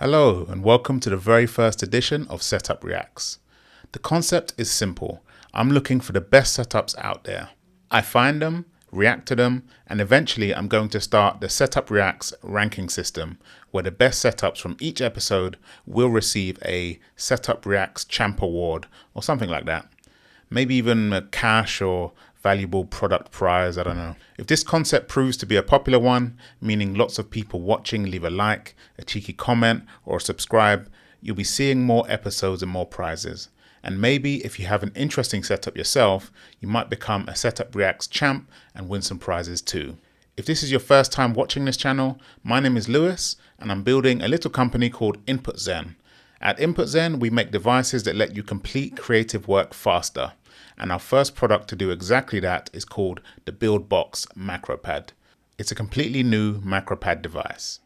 Hello and welcome to the very first edition of Setup Reacts. The concept is simple. I'm looking for the best setups out there. I find them, react to them, and eventually I'm going to start the Setup Reacts ranking system where the best setups from each episode will receive a Setup Reacts Champ Award or something like that. Maybe even a cash or valuable product prize, I don't know. If this concept proves to be a popular one, meaning lots of people watching leave a like, a cheeky comment, or subscribe, you'll be seeing more episodes and more prizes. And maybe if you have an interesting setup yourself, you might become a Setup Reacts champ and win some prizes too. If this is your first time watching this channel, my name is Lewis and I'm building a little company called InputZen. At InputZen, we make devices that let you complete creative work faster. And our first product to do exactly that is called the BuildBox MacroPad. It's a completely new MacroPad device.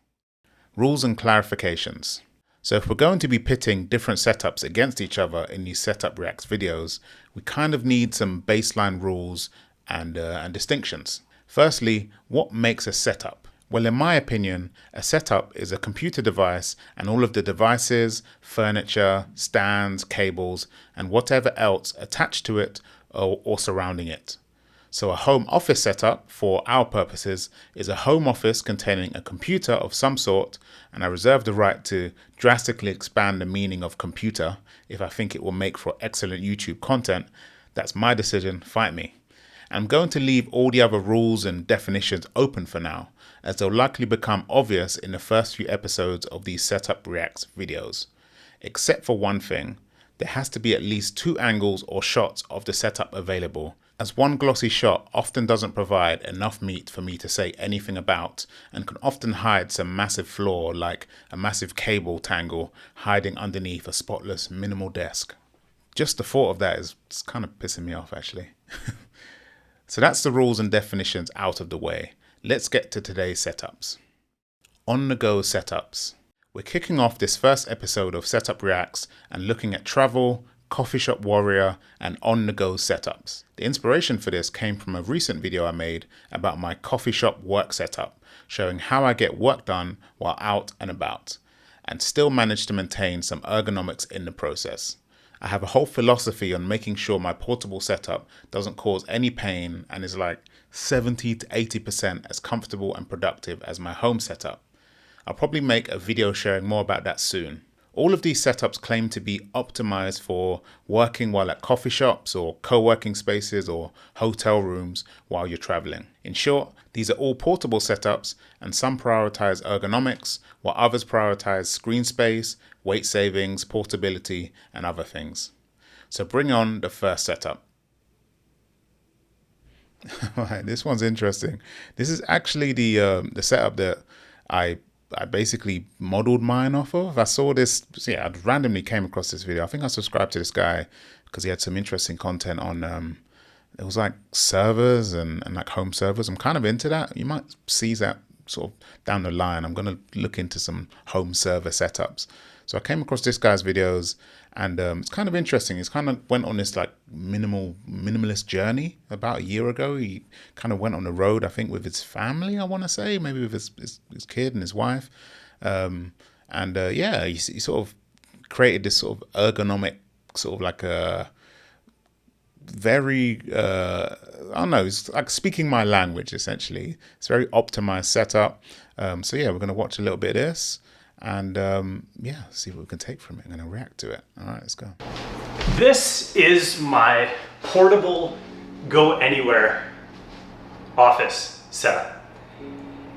Rules and clarifications. So if we're going to be pitting different setups against each other in these Setup Reacts videos, we kind of need some baseline rules and distinctions. Firstly, what makes a setup? Well, in my opinion, a setup is a computer device and all of the devices, furniture, stands, cables, and whatever else attached to it or surrounding it. So a home office setup, for our purposes, is a home office containing a computer of some sort, and I reserve the right to drastically expand the meaning of computer if I think it will make for excellent YouTube content. That's my decision, fight me. I'm going to leave all the other rules and definitions open for now, as they'll likely become obvious in the first few episodes of these Setup Reacts videos. Except for one thing, there has to be at least 2 angles or shots of the setup available, as one glossy shot often doesn't provide enough meat for me to say anything about and can often hide some massive flaw like a massive cable tangle hiding underneath a spotless minimal desk. Just the thought of that is kind of pissing me off actually. So that's the rules and definitions out of the way. Let's get to today's setups. On-the-go setups. We're kicking off this first episode of Setup Reacts and looking at travel, coffee shop warrior, and on-the-go setups. The inspiration for this came from a recent video I made about my coffee shop work setup, showing how I get work done while out and about, and still manage to maintain some ergonomics in the process. I have a whole philosophy on making sure my portable setup doesn't cause any pain and is like 70 to 80% as comfortable and productive as my home setup. I'll probably make a video sharing more about that soon. All of these setups claim to be optimized for working while at coffee shops or co-working spaces or hotel rooms while you're traveling. In short, these are all portable setups and some prioritize ergonomics while others prioritize screen space, weight savings, portability, and other things. So bring on the first setup. Alright, this one's interesting. This is actually the setup that I basically modeled mine off of. I saw this, I randomly came across this video. I think I subscribed to this guy because he had some interesting content on, it was like servers and like home servers. I'm kind of into that. You might see that sort of down the line. I'm going to look into some home server setups. So I came across this guy's videos and it's kind of interesting. He's kind of went on this like minimalist journey about a year ago. He kind of went on the road, I think, with his family, I want to say, maybe with his kid and his wife. He sort of created this sort of ergonomic, sort of like a very, I don't know, it's like speaking my language, essentially. It's a very optimized setup. We're going to watch a little bit of this. And see what we can take from it. I'm going to react to it. All right, let's go. This is my portable go anywhere office setup.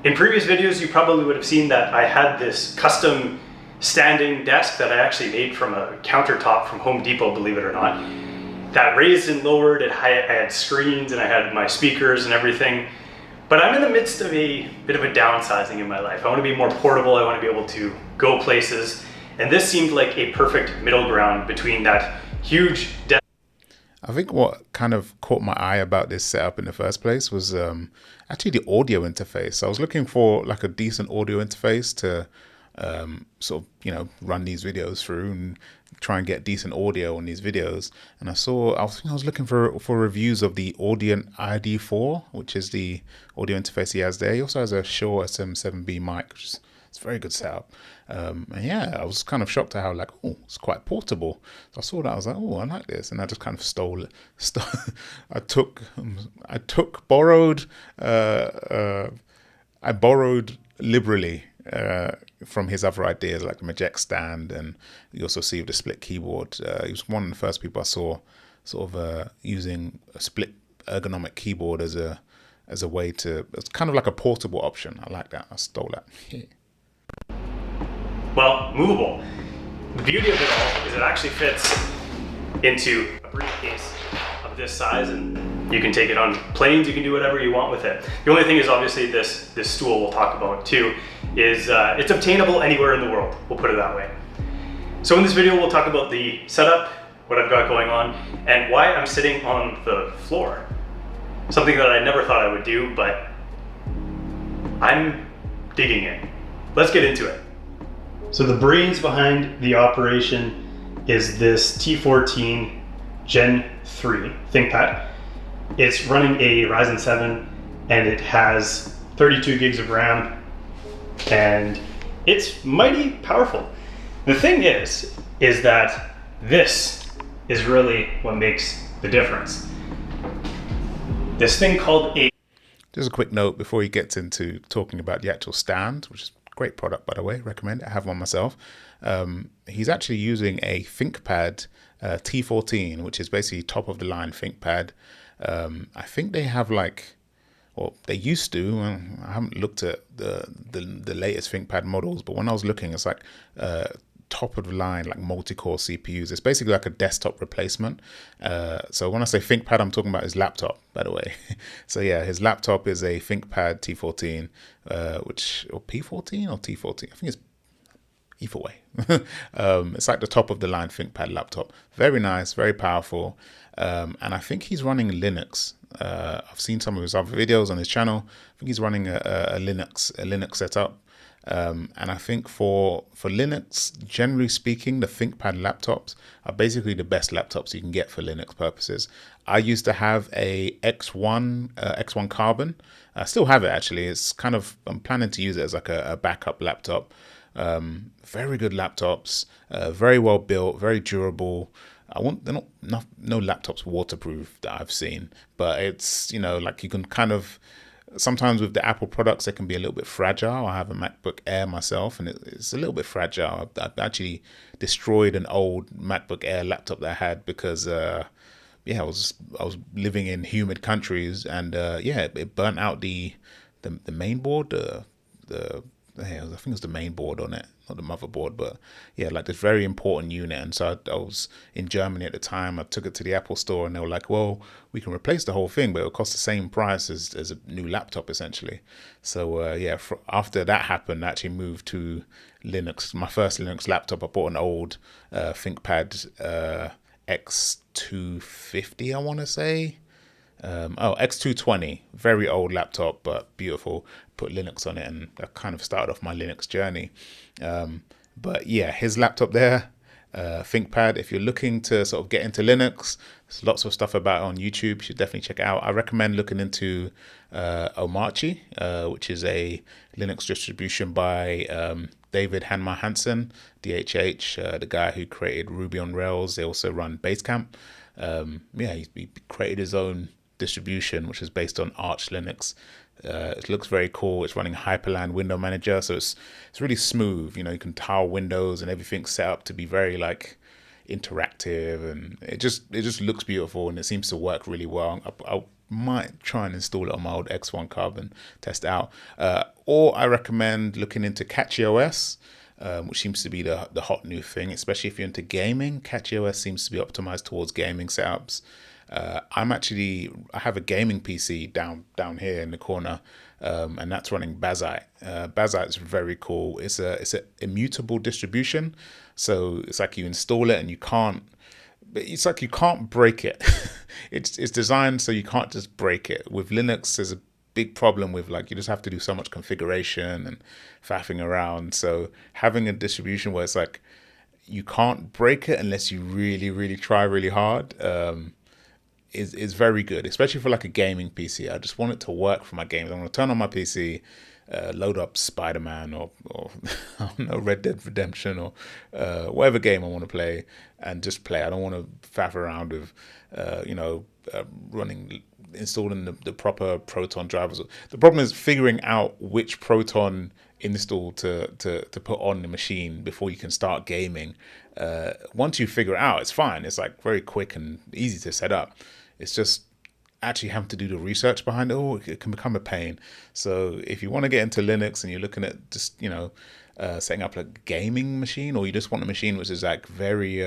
In previous videos, you probably would have seen that I had this custom standing desk that I actually made from a countertop from Home Depot, believe it or not. That raised and lowered, I had screens and I had my speakers and everything. But I'm in the midst of a bit of a downsizing in my life. I want to be more portable. I want to be able to go places. And this seemed like a perfect middle ground between that huge desk. I think what kind of caught my eye about this setup in the first place was actually the audio interface. I was looking for like a decent audio interface to run these videos through and try and get decent audio on these videos. And I was looking for reviews of the Audient ID4, which is the audio interface he has there. He also has a Shure SM7B mic, which is It's a very good setup. And yeah, I was kind of shocked at how like, oh, it's quite portable. So I saw that, I was like, oh, I like this, and I just kind of stole it. Borrowed. I borrowed liberally from his other ideas, like the Maject stand, and you also see with the split keyboard. He was one of the first people I saw sort of using a split ergonomic keyboard as a way to, it's kind of like a portable option. I like that. I stole that. Well, movable. The beauty of it all is it actually fits into a briefcase of this size, and you can take it on planes, you can do whatever you want with it. The only thing is obviously this stool we'll talk about too is it's obtainable anywhere in the world, we'll put it that way. So in this video we'll talk about the setup, what I've got going on, and why I'm sitting on the floor. Something that I never thought I would do, but I'm digging it. Let's get into it. So the brains behind the operation is this T14 Gen 3 ThinkPad. It's running a Ryzen 7 and it has 32 gigs of RAM and it's mighty powerful. The thing is that this is really what makes the difference. This thing called a... Just a quick note before he gets into talking about the actual stand, which is a great product, by the way, recommend it. I have one myself. He's actually using a ThinkPad T14, which is basically top of the line ThinkPad. I think they have like, or they used to, I haven't looked at the latest ThinkPad models, but when I was looking, it's like top of the line, like multi-core CPUs. It's basically like a desktop replacement. So when I say ThinkPad, I'm talking about his laptop, by the way. So yeah, his laptop is a ThinkPad T14, or P14 or T14. I think it's either way. It's like the top of the line ThinkPad laptop. Very nice, very powerful. And I think he's running Linux. I've seen some of his other videos on his channel. I think he's running a Linux setup. And I think for Linux, generally speaking, the ThinkPad laptops are basically the best laptops you can get for Linux purposes. I used to have a X1 Carbon. I still have it actually. It's kind of, I'm planning to use it as like a backup laptop. Very good laptops, very well built, very durable. They're not no laptops waterproof that I've seen, but it's, you know, like you can kind of, sometimes with the Apple products, they can be a little bit fragile. I have a MacBook Air myself, and it's a little bit fragile. I actually destroyed an old MacBook Air laptop that I had because, I was living in humid countries, and it burnt out the main board. I think it was the main board on it, not the motherboard, but yeah, like this very important unit. And so I was in Germany at the time. I took it to the Apple store and they were like, well, we can replace the whole thing, but it'll cost the same price as a new laptop essentially. So after that happened, I actually moved to Linux. My first Linux laptop, I bought an old ThinkPad X250, I want to say. X220, very old laptop, but beautiful. Put Linux on it, and that kind of started off my Linux journey. But yeah, his laptop there, ThinkPad, if you're looking to sort of get into Linux, there's lots of stuff about it on YouTube. You should definitely check it out. I recommend looking into Omarchy, which is a Linux distribution by David Hanma Hansen, DHH, the guy who created Ruby on Rails. They also run Basecamp. He created his own distribution, which is based on Arch Linux. It looks very cool. It's running Hyperland window manager, so it's really smooth. You know, you can tile windows and everything's set up to be very like interactive, and it just looks beautiful, and it seems to work really well. I might try and install it on my old X1 Carbon, test it out. Or I recommend looking into CatchyOS, which seems to be the hot new thing, especially if you're into gaming. CatchyOS seems to be optimized towards gaming setups. I have a gaming PC down here in the corner, and that's running Bazite. Bazite's very cool. It's an immutable distribution, so it's like you install it and you can't break it. It's designed so you can't just break it. With Linux, there's a big problem with like you just have to do so much configuration and faffing around. So having a distribution where it's like you can't break it unless you really, really try really hard, is very good, especially for like a gaming PC. I just want it to work for my games. I'm going to turn on my PC, load up Spider-Man or I don't know, Red Dead Redemption or whatever game I want to play and just play. I don't want to faff around with, installing the proper Proton drivers. The problem is figuring out which Proton install to put on the machine before you can start gaming. Once you figure it out, it's fine. It's like very quick and easy to set up. It's just actually having to do the research behind it. Oh, it can become a pain. So if you want to get into Linux and you're looking at just setting up a gaming machine, or you just want a machine which is like very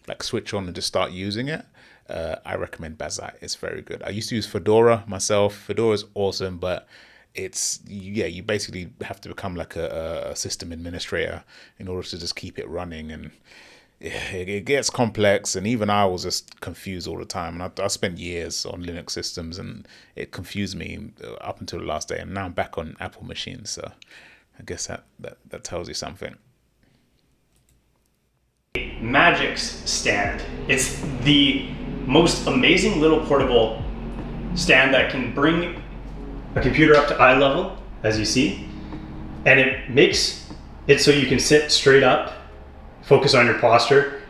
like switch on and just start using it, I recommend Bazite. It's very good. I used to use Fedora myself. Fedora is awesome, but you basically have to become like a system administrator in order to just keep it running, and it gets complex, and even I was just confused all the time. And I spent years on Linux systems, and it confused me up until the last day. And now I'm back on Apple machines, so I guess that tells you something. Magix stand. It's the most amazing little portable stand that can bring a computer up to eye level, as you see, and it makes it so you can sit straight up, focus on your posture,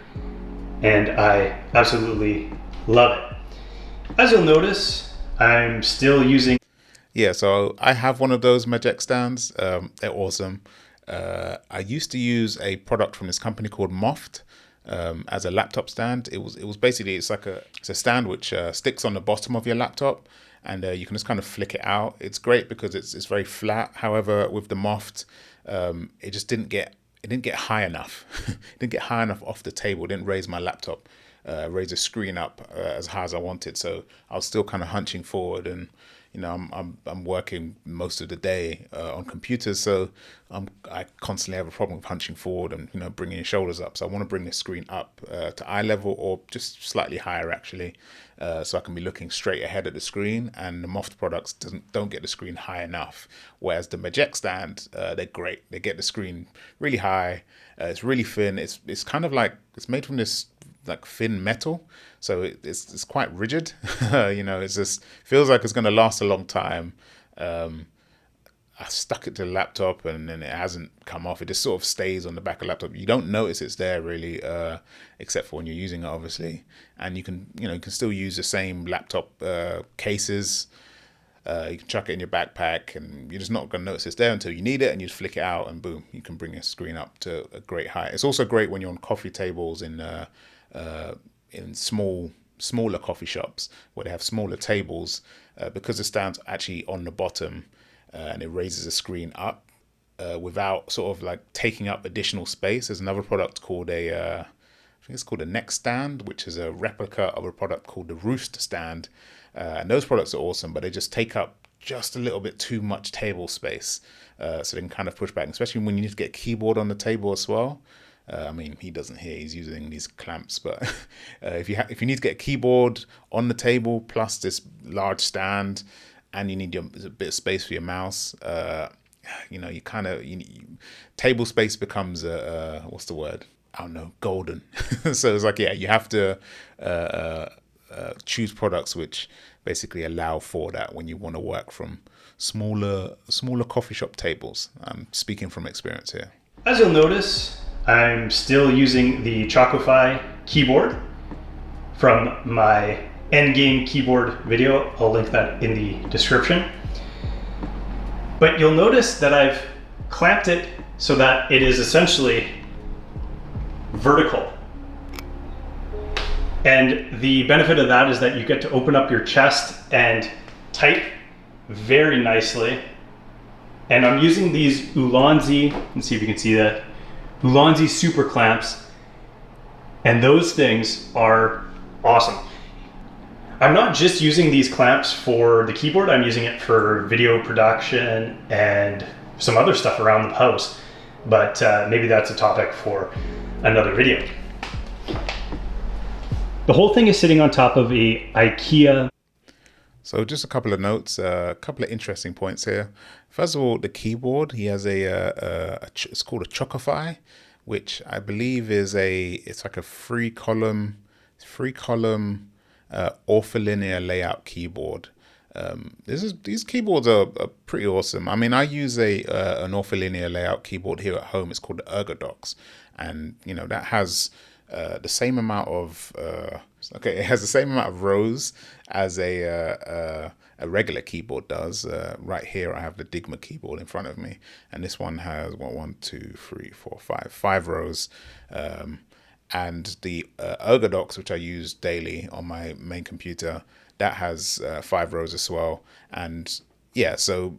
and I absolutely love it. As you'll notice, I'm still using... Yeah, so I have one of those Magix stands. They're awesome. I used to use a product from this company called Moft as a laptop stand. It was basically, it's a stand which sticks on the bottom of your laptop, and you can just kind of flick it out. It's great because it's very flat. However, with the Moft, it just didn't get high enough. It didn't get high enough off the table. It didn't raise my laptop, raise the screen up as high as I wanted. So I was still kind of hunching forward, and I'm working most of the day on computers, so I constantly have a problem with hunching forward and bringing your shoulders up. So I want to bring the screen up to eye level, or just slightly higher actually, so I can be looking straight ahead at the screen. And the Moft products don't get the screen high enough, whereas the Magix stand, they're great. They get the screen really high. It's really thin. It's kind of like it's made from this like thin metal, so it's quite rigid. It just feels like it's going to last a long time. I stuck it to the laptop, and then it hasn't come off. It just sort of stays on the back of the laptop. You don't notice it's there really, except for when you're using it, obviously. And you can still use the same laptop cases. You can chuck it in your backpack, and you're just not going to notice it's there until you need it, and you just flick it out, and boom, you can bring your screen up to a great height. It's also great when you're on coffee tables in smaller coffee shops where they have smaller tables, because the stand's actually on the bottom, and it raises the screen up without sort of like taking up additional space. There's another product called I think it's called a neck stand, which is a replica of a product called the Roost stand. And those products are awesome, but they just take up just a little bit too much table space. So they can kind of push back, especially when you need to get a keyboard on the table as well. He doesn't hear, he's using these clamps, but if you need to get a keyboard on the table plus this large stand, and you need a bit of space for your mouse, table space becomes what's the word? I don't know, golden. So it's like, you have to choose products which basically allow for that when you want to work from smaller coffee shop tables. I'm speaking from experience here. As you'll notice, I'm still using the Chocofy keyboard from my endgame keyboard video. I'll link that in the description. But you'll notice that I've clamped it so that it is essentially vertical. And the benefit of that is that you get to open up your chest and type very nicely. And I'm using these Ulanzi, let's see if you can see that, Ulanzi super clamps, and those things are awesome. I'm not just using these clamps for the keyboard, I'm using it for video production and some other stuff around the house, but maybe that's a topic for another video. The whole thing is sitting on top of a IKEA. So just a couple of notes, a couple of interesting points here. First of all, the keyboard, he has it's called a Chocofy, which I believe it's like a three column ortholinear layout keyboard. These keyboards are pretty awesome. I mean, I use an ortholinear layout keyboard here at home. It's called the ErgoDox, and that has the same amount of it has the same amount of rows as a regular keyboard does. Right here, I have the Digma keyboard in front of me, and this one has one, two, three, four, five rows. And the ErgoDox, which I use daily on my main computer, that has 5 rows as well. And yeah, so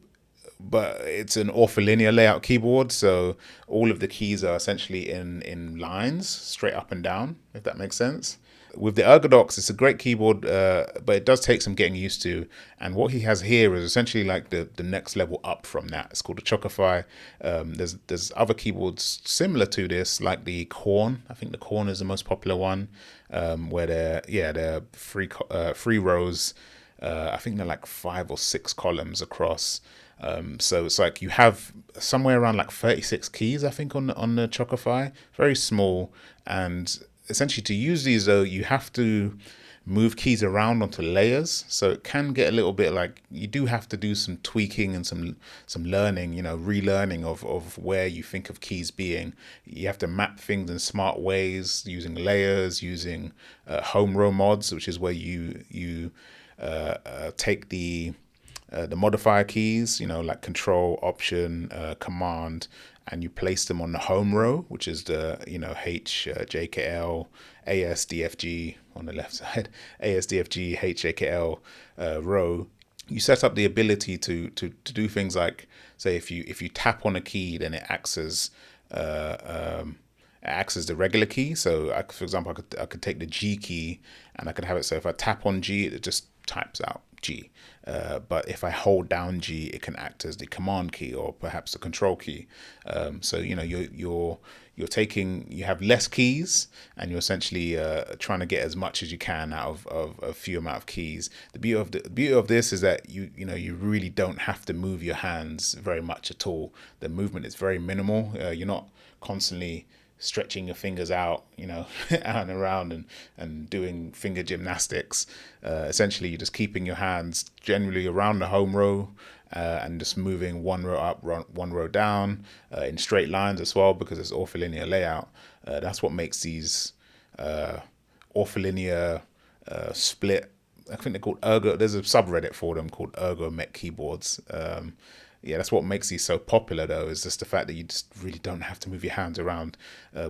but it's an ortholinear layout keyboard, so all of the keys are essentially in lines, straight up and down, if that makes sense. With the ErgoDox, it's a great keyboard, but it does take some getting used to. And what he has here is essentially like the next level up from that. It's called the Chocify. There's other keyboards similar to this, like the Korn. I think the Korn is the most popular one, where they're three rows. I think they're like 5 or 6 columns across. So it's like you have somewhere around like 36 keys, I think, on the Chocify. Very small. And essentially, to use these, though, you have to move keys around onto layers. So it can get a little bit like you do have to do some tweaking and some learning, relearning of where you think of keys being. You have to map things in smart ways using layers, using home row mods, which is where you take the modifier keys, like Control, Option, Command, and you place them on the home row, which is the H, J, K, L, A, S, D, F, G on the left side, A, S, D, F, G, H, J, K, L row. You set up the ability to do things like, say, if you tap on a key, then it acts as the regular key. So, for example, I could take the G key and I could have it so if I tap on G, it just types out G. But if I hold down G, it can act as the command key or perhaps the control key. So you're taking, you have less keys and you're essentially trying to get as much as you can out of a few amount of keys. The beauty of this is that you really don't have to move your hands very much at all. The movement is very minimal. You're not constantly stretching your fingers out, out and around and doing finger gymnastics. Essentially, you're just keeping your hands generally around the home row and just moving one row up, one row down in straight lines as well, because it's ortholinear layout. That's what makes these ortholinear split. I think they're called Ergo. There's a subreddit for them called Ergo Mech Keyboards. Yeah, that's what makes these so popular, though, is just the fact that you just really don't have to move your hands around,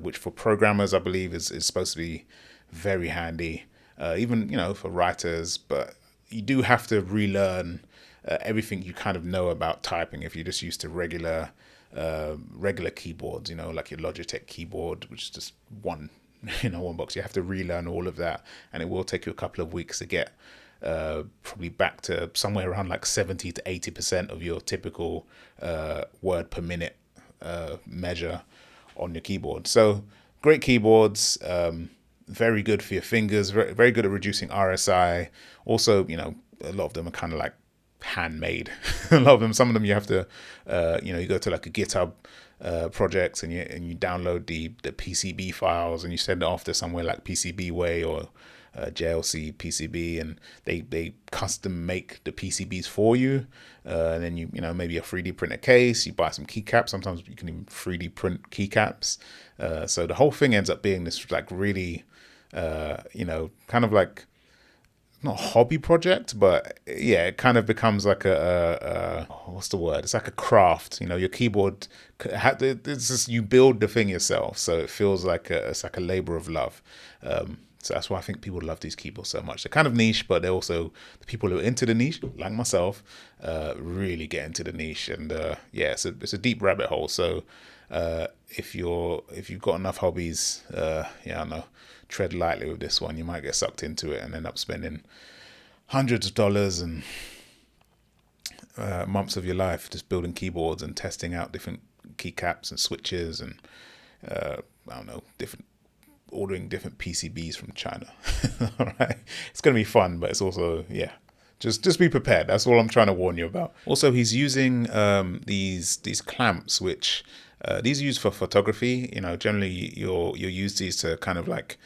which for programmers, I believe, is supposed to be very handy, even, for writers. But you do have to relearn everything you kind of know about typing if you're just used to regular keyboards, like your Logitech keyboard, which is just one box. You have to relearn all of that, and it will take you a couple of weeks to get probably back to somewhere around like 70 to 80% of your typical word per minute measure on your keyboard. So great keyboards, very good for your fingers, very, very good at reducing RSI. Also, a lot of them are kind of like handmade. A lot of them, some of them you have to, you go to like a GitHub project and you download the PCB files and you send it off to somewhere like PCBWay or JLC PCB, and they custom make the PCBs for you, and then you maybe a 3D printer case, you buy some keycaps. Sometimes you can even 3D print keycaps. So the whole thing ends up being this like really, kind of like not a hobby project, but yeah, it kind of becomes like a what's the word? It's like a craft. Your keyboard, it's just you build the thing yourself, so it feels like it's like a labor of love. So that's why I think people love these keyboards so much. They're kind of niche, but they're also the people who are into the niche, like myself, really get into the niche. And yeah, it's a deep rabbit hole. So if you've got enough hobbies, I don't know, tread lightly with this one. You might get sucked into it and end up spending hundreds of dollars and months of your life just building keyboards and testing out different keycaps and switches and I don't know, ordering different PCBs from China. All right, it's gonna be fun, but it's also just be prepared. That's all I'm trying to warn you about. Also, he's using these clamps, which these are used for photography. Generally you'll use these to kind of like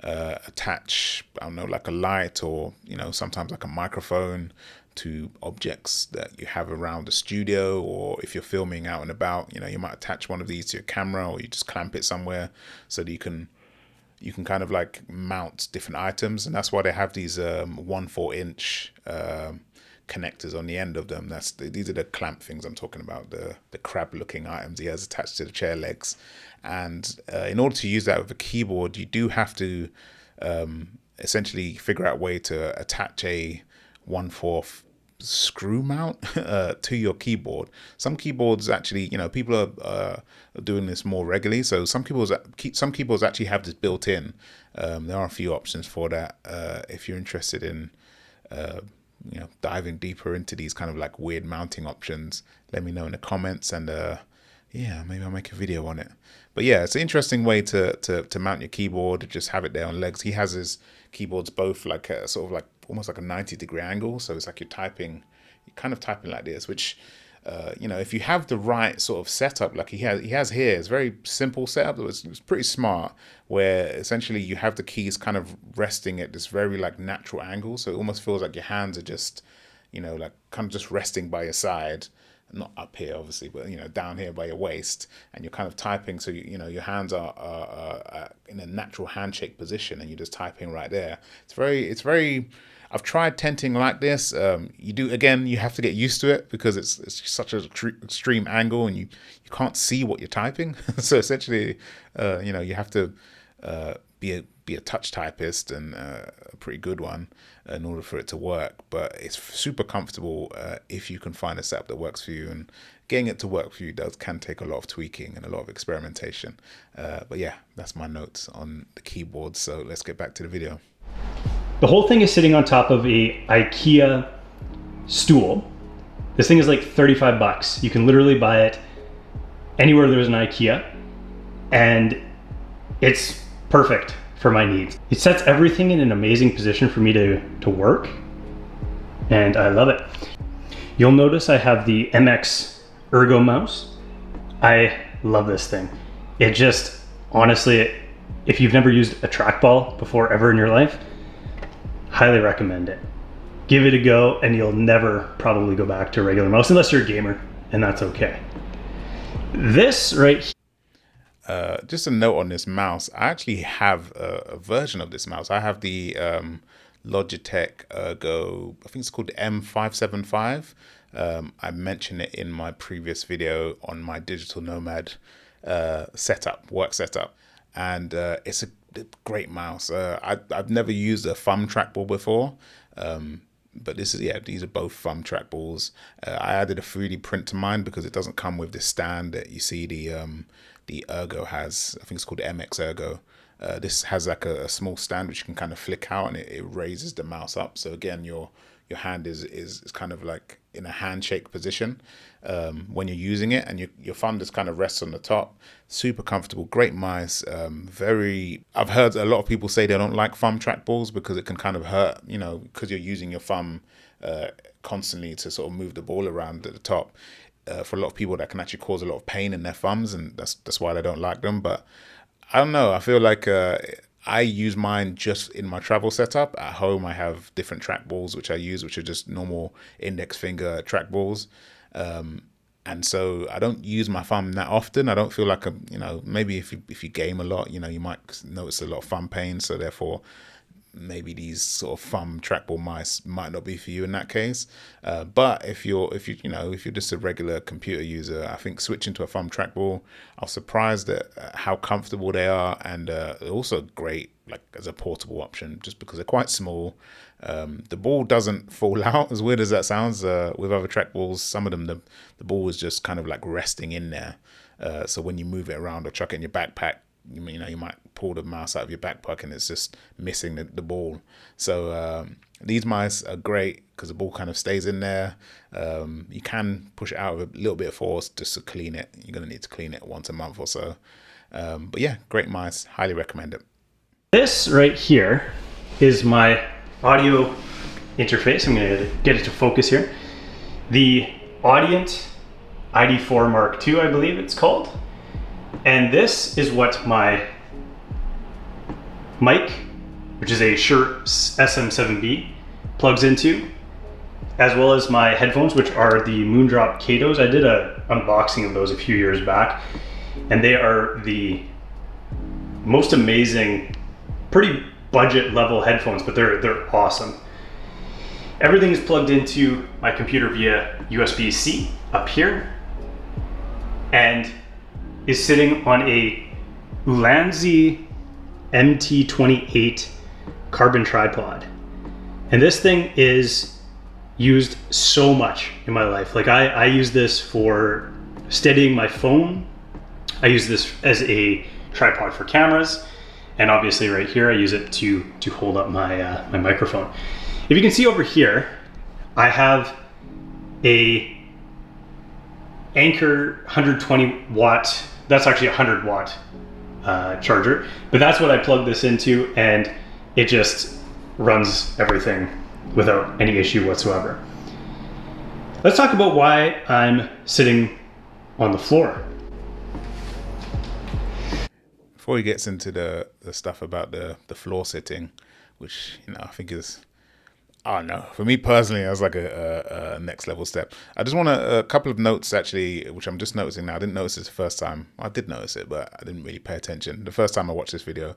attach, I don't know, like a light or sometimes like a microphone to objects that you have around the studio, or if you're filming out and about, you know, you might attach one of these to your camera, or you just clamp it somewhere so that you can kind of like mount different items. And that's why they have these 1/4 inch connectors on the end of them. These are the clamp things I'm talking about, the crab looking items he has attached to the chair legs. And in order to use that with a keyboard, you do have to essentially figure out a way to attach a 1/4 screw mount to your keyboard. Some keyboards actually, you know, people are doing this more regularly. So some keyboards actually have this built in. There are a few options for that. If you're interested in you know, diving deeper into these kind of like weird mounting options, let me know in the comments, and yeah, maybe I'll make a video on it. But yeah, it's an interesting way to mount your keyboard, just have it there on legs. He has his keyboards both like a sort of like almost like a 90-degree angle, so it's like you're kind of typing like this, which you know, if you have the right sort of setup like he has here, it's a very simple setup. It's pretty smart, where essentially you have the keys kind of resting at this very like natural angle, so it almost feels like your hands are just, you know, like kind of just resting by your side, not up here obviously, but you know, down here by your waist, and you're kind of typing, so you know, your hands are in a natural handshake position, and you're just typing right there. It's very I've tried tenting like this. You have to get used to it, because it's such an extreme angle, and you can't see what you're typing. So essentially, you know, you have to be a touch typist, and a pretty good one, in order for it to work. But it's super comfortable if you can find a setup that works for you, and getting it to work for you can take a lot of tweaking and a lot of experimentation. But yeah, that's my notes on the keyboard. So let's get back to the video. The whole thing is sitting on top of a IKEA stool. This thing is like 35 bucks. You can literally buy it anywhere there's an IKEA, and it's perfect for my needs. It sets everything in an amazing position for me to work, and I love it. You'll notice I have the MX Ergo mouse. I love this thing. It just, honestly, if you've never used a trackball before ever in your life, highly recommend it. Give it a go, and you'll never probably go back to a regular mouse, unless you're a gamer, and that's okay. This right here. Just a note on this mouse. I actually have a version of this mouse. I have the Logitech Ergo, I think it's called the M575. I mentioned it in my previous video on my digital nomad work setup. And it's a great mouse. I've never used a thumb trackball before, but these are both thumb trackballs. I added a 3D print to mine because it doesn't come with this stand that you see the Ergo has. I think it's called the MX Ergo. This has like a small stand which you can kind of flick out, and it raises the mouse up. So again, your hand is kind of like in a handshake position when you're using it, and your thumb just kind of rests on the top. Super comfortable, great mice. I've heard a lot of people say they don't like thumb trackballs because it can kind of hurt, you know, because you're using your thumb constantly to sort of move the ball around at the top. For a lot of people, that can actually cause a lot of pain in their thumbs, and that's why they don't like them. But I don't know, I feel like I use mine just in my travel setup. At home, I have different trackballs which I use, which are just normal index finger trackballs. And so I don't use my thumb that often. I don't feel like maybe if you game a lot, you know, you might notice a lot of thumb pain. So therefore, maybe these sort of thumb trackball mice might not be for you in that case. But if you're just a regular computer user, I think switching to a thumb trackball, I was surprised at how comfortable they are, and they're also great like as a portable option, just because they're quite small. The ball doesn't fall out, as weird as that sounds. With other trackballs, some of them the ball is just kind of like resting in there. So when you move it around or chuck it in your backpack, you might pull the mouse out of your backpack and it's just missing the ball. So these mice are great because the ball kind of stays in there. You can push it out with a little bit of force just to clean it. You're going to need to clean it once a month or so. But yeah, great mice. Highly recommend it. This right here is my audio interface. I'm going to get it to focus here. The Audient ID4 Mark II, I believe it's called. And this is what my mic, which is a Shure SM7B, plugs into. as well as my headphones, which are the Moondrop Katos. I did an unboxing of those a few years back, and they are the most amazing, pretty budget level headphones, but they're awesome. Everything is plugged into my computer via USB-C up here, and is sitting on a Ulanzi MT28 carbon tripod. And this thing is used so much in my life. Like I use this for steadying my phone. I use this as a tripod for cameras. And obviously right here, I use it to hold up my, my microphone. If you can see over here, I have a Anker 120 watt, that's actually a 100 watt charger, but that's what I plug this into, and it just runs everything without any issue whatsoever. Let's talk about why I'm sitting on the floor. Before he gets into the stuff about the floor sitting, which, you know, I think is, I don't know, for me personally, that's like a next level step. I just want a couple of notes actually, which I'm just noticing now. I didn't notice this the first time. I did notice it, but I didn't really pay attention. The first time I watched this video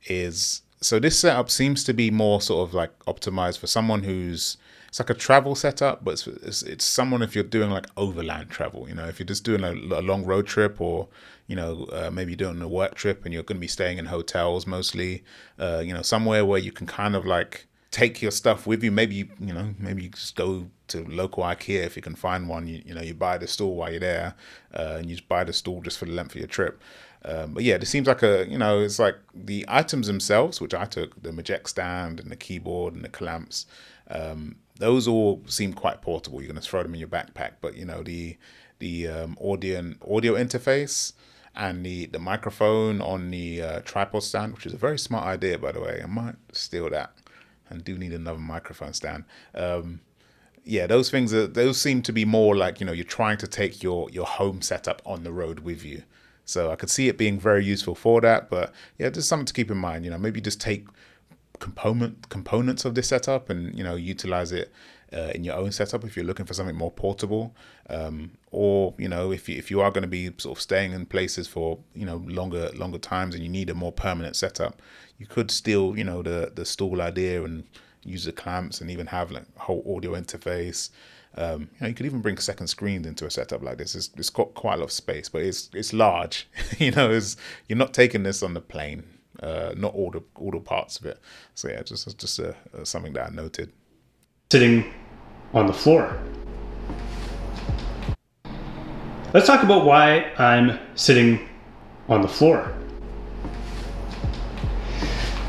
is, so this setup seems to be more sort of like optimized for someone who's, it's like a travel setup, but it's someone if you're doing like overland travel, you know, if you're just doing a long road trip, or, you know, maybe you're doing a work trip and you're going to be staying in hotels mostly, you know, somewhere where you can kind of like take your stuff with you. Maybe, you know, maybe you just go to local IKEA if you can find one. You know, you buy the stool while you're there, and you just buy the stool just for the length of your trip. But yeah, it seems like a, you know, it's like the items themselves, which I took, the Maject stand and the keyboard and the clamps, those all seem quite portable. You're going to throw them in your backpack. But, you know, the audio interface and the microphone on the tripod stand, which is a very smart idea, by the way. I might steal that. And do need another microphone stand. Yeah, those things those seem to be more like, you know, you're trying to take your home setup on the road with you. So I could see it being very useful for that. But yeah, just something to keep in mind. You know, maybe just take components of this setup and, you know, utilize it in your own setup if you're looking for something more portable, or, you know, if you are going to be sort of staying in places for, you know, longer times and you need a more permanent setup, you could steal, you know, the stool idea and use the clamps and even have like a whole audio interface. You know, you could even bring second screens into a setup like this. It's got quite a lot of space, but it's large. You know, you're not taking this on the plane, not all the parts of it. So yeah, just something that I noted. Sitting on the floor. Let's talk about why I'm sitting on the floor.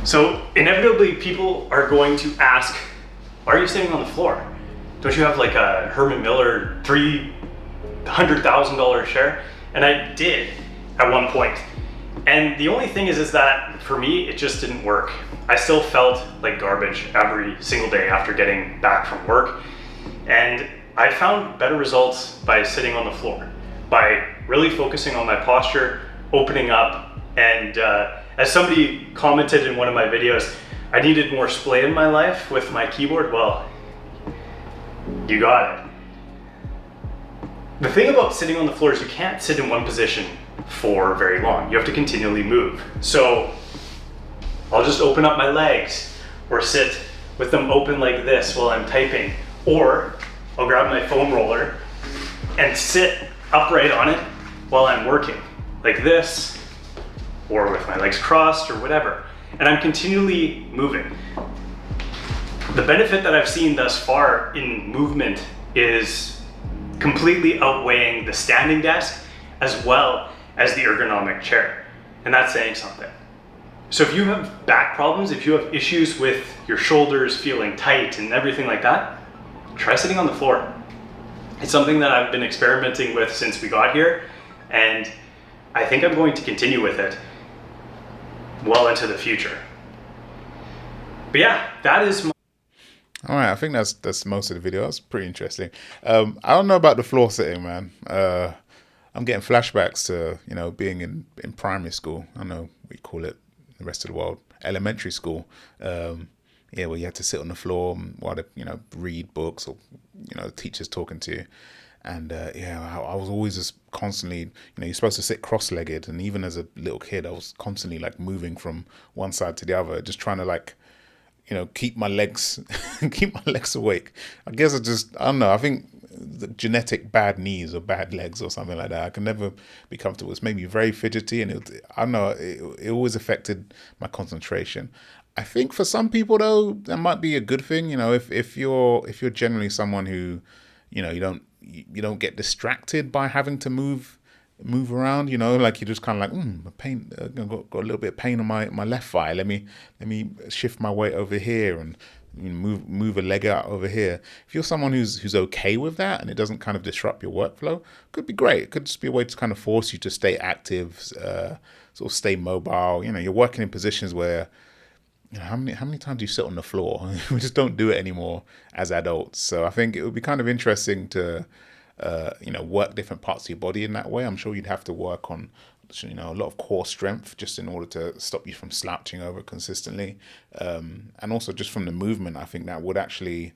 So inevitably people are going to ask, why are you sitting on the floor? Don't you have like a Herman Miller $300,000 share? And I did at one point. And the only thing is that for me, it just didn't work. I still felt like garbage every single day after getting back from work. And I found better results by sitting on the floor, by really focusing on my posture, opening up, and as somebody commented in one of my videos, I needed more splay in my life with my keyboard. Well, you got it. The thing about sitting on the floor is you can't sit in one position for very long. You have to continually move. So I'll just open up my legs or sit with them open like this while I'm typing, or I'll grab my foam roller and sit upright on it while I'm working like this, or with my legs crossed or whatever. And I'm continually moving. The benefit that I've seen thus far in movement is completely outweighing the standing desk as well as the ergonomic chair. And that's saying something. So if you have back problems, if you have issues with your shoulders feeling tight and everything like that, try sitting on the floor. It's something that I've been experimenting with since we got here, and I think I'm going to continue with it well into the future. But yeah, that is my... All right, I think that's most of the video. That's pretty interesting. I don't know about the floor sitting, man. I'm getting flashbacks to, you know, being in primary school. I know we call it, the rest of the world, elementary school. You yeah, where you had to sit on the floor while the, read books, or the teachers talking to you. And yeah, I was always just constantly, you're supposed to sit cross-legged, and even as a little kid, I was constantly like moving from one side to the other, just trying to like, keep my legs, keep my legs awake. I guess I don't know. I think the genetic bad knees or bad legs or something like that. I can never be comfortable. It's made me very fidgety, and I don't know. It always affected my concentration. I think for some people though, that might be a good thing. If you're generally someone who, you don't get distracted by having to move around, like you're just kind of like, pain, got a little bit of pain on my left thigh. Let me shift my weight over here and move a leg out over here. If you're someone who's okay with that and it doesn't kind of disrupt your workflow, could be great. It could just be a way to kind of force you to stay active, sort of stay mobile. You're working in positions where, how many times do you sit on the floor? We just don't do it anymore as adults. So I think it would be kind of interesting to, work different parts of your body in that way. I'm sure you'd have to work on, a lot of core strength just in order to stop you from slouching over consistently. And also just from the movement, I think that would actually,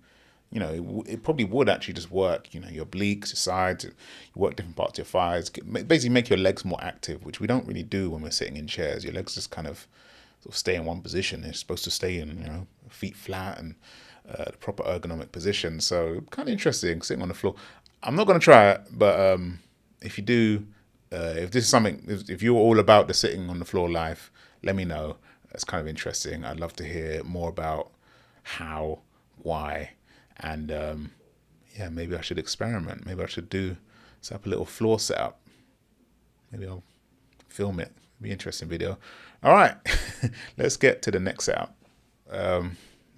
it probably would actually just work, your obliques, your sides, you work different parts of your thighs, basically make your legs more active, which we don't really do when we're sitting in chairs. Your legs just kind of sort of stay in one position. They're supposed to stay in, feet flat and the proper ergonomic position. So kind of interesting sitting on the floor. I'm not going to try it, but if you do, if this is something, if you're all about the sitting on the floor life, let me know. It's kind of interesting. I'd love to hear more about how, why, and yeah, maybe I should experiment. Maybe I should set up a little floor setup. Maybe I'll film it. It'll be an interesting video. All right, let's get to the next setup.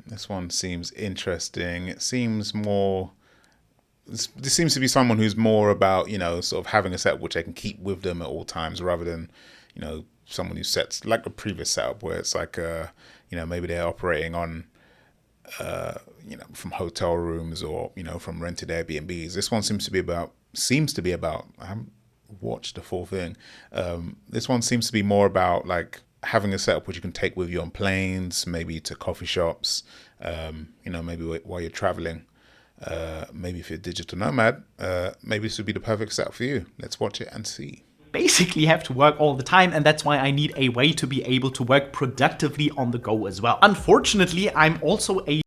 This one seems interesting. It seems more. This seems to be someone who's more about, sort of having a setup which they can keep with them at all times, rather than, someone who sets like a previous setup where it's like, maybe they're operating on, from hotel rooms or, from rented Airbnbs. This one seems to be about, I haven't watched the full thing. This one seems to be more about like having a setup which you can take with you on planes, maybe to coffee shops, maybe while you're traveling. Maybe if you're a digital nomad, maybe this would be the perfect setup for you. Let's watch it and see. Basically have to work all the time, and that's why I need a way to be able to work productively on the go as well. Unfortunately, I'm also a